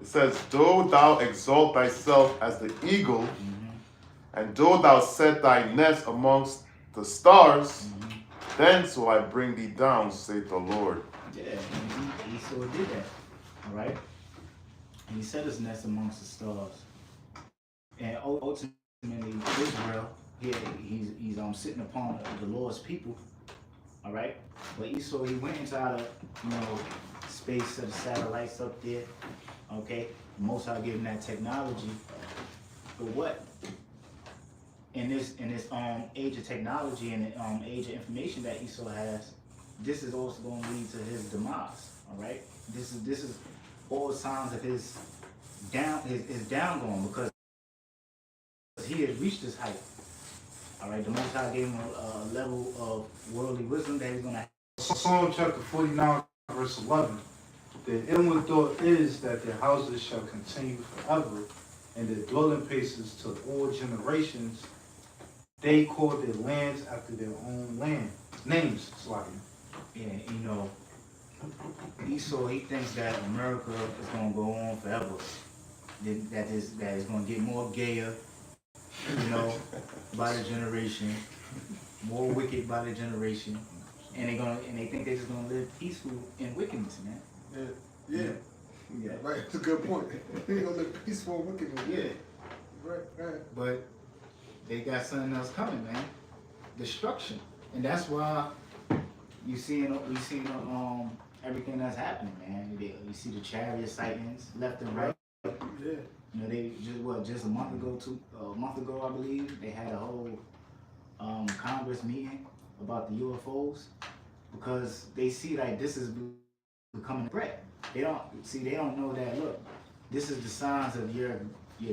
It says, though thou exalt thyself as the eagle, and though thou set thy nest amongst the stars, thence will I bring thee down, saith the Lord. Yeah, and Esau did that. All right? And he set his nest amongst the stars. And ultimately, Israel, he's sitting upon the Lord's people. All right? But Esau, he went inside of, space of the satellites up there. Okay? Most High giving that technology. But what? In this age of technology and age of information that Esau has, this is also going to lead to his demise. All right? This is all signs of his downgoing, because he had reached his height. All right, the Most High gave him a level of worldly wisdom that he's going to have. Psalm chapter 49, verse 11. The inward thought is that their houses shall continue forever, and their dwelling places to all generations. They call their lands after their own names. Yeah, Esau, he thinks that America is going to go on forever. That is going to get more gayer, by the generation, more wicked by the generation, and they think they're just gonna live peaceful in wickedness, man. Yeah. Right, that's a good point. They gonna live peaceful and wickedness. Yeah. Right. But they got something else coming, man. Destruction, and that's why we seen everything that's happening, man. You see the chariot sightings left and right. Yeah. They just a month ago, I believe, they had a whole Congress meeting about the UFOs, because they see like this is becoming a threat. They don't know that, look, this is the signs of your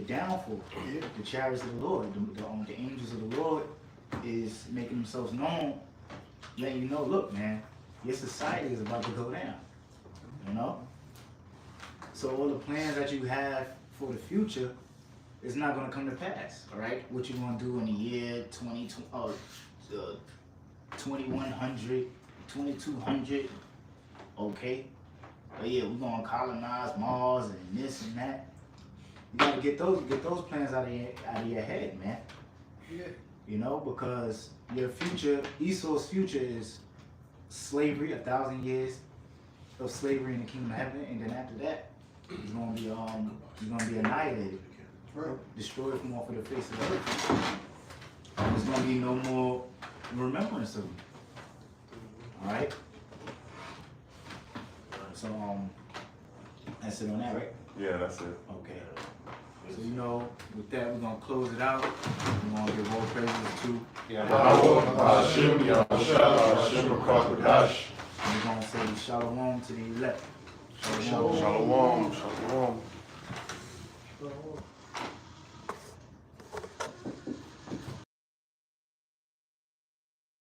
downfall. Yeah. The chariots of the Lord, the angels of the Lord is making themselves known, letting you know, look, man, your society is about to go down. So all the plans that you have for the future is not going to come to pass, all right? What you're going to do in the year 2100, 2200, okay? But yeah, we're going to colonize Mars and this and that. You got to get those plans out of your head, man. Yeah. Because your future, Esau's future is slavery, 1,000 years of slavery in the kingdom of heaven, and then after that, he's gonna be annihilated, Right. destroyed from off of the face of the earth. There's gonna be no more remembrance of him. All right. So that's it on that, right? Yeah, that's it. Okay. So with that, we're gonna close it out. We're gonna give all praises to Yahweh, Hashem, Yahweh, Hashem, Akash. we're gonna say shalom to the elect. Shalom, shalom. So,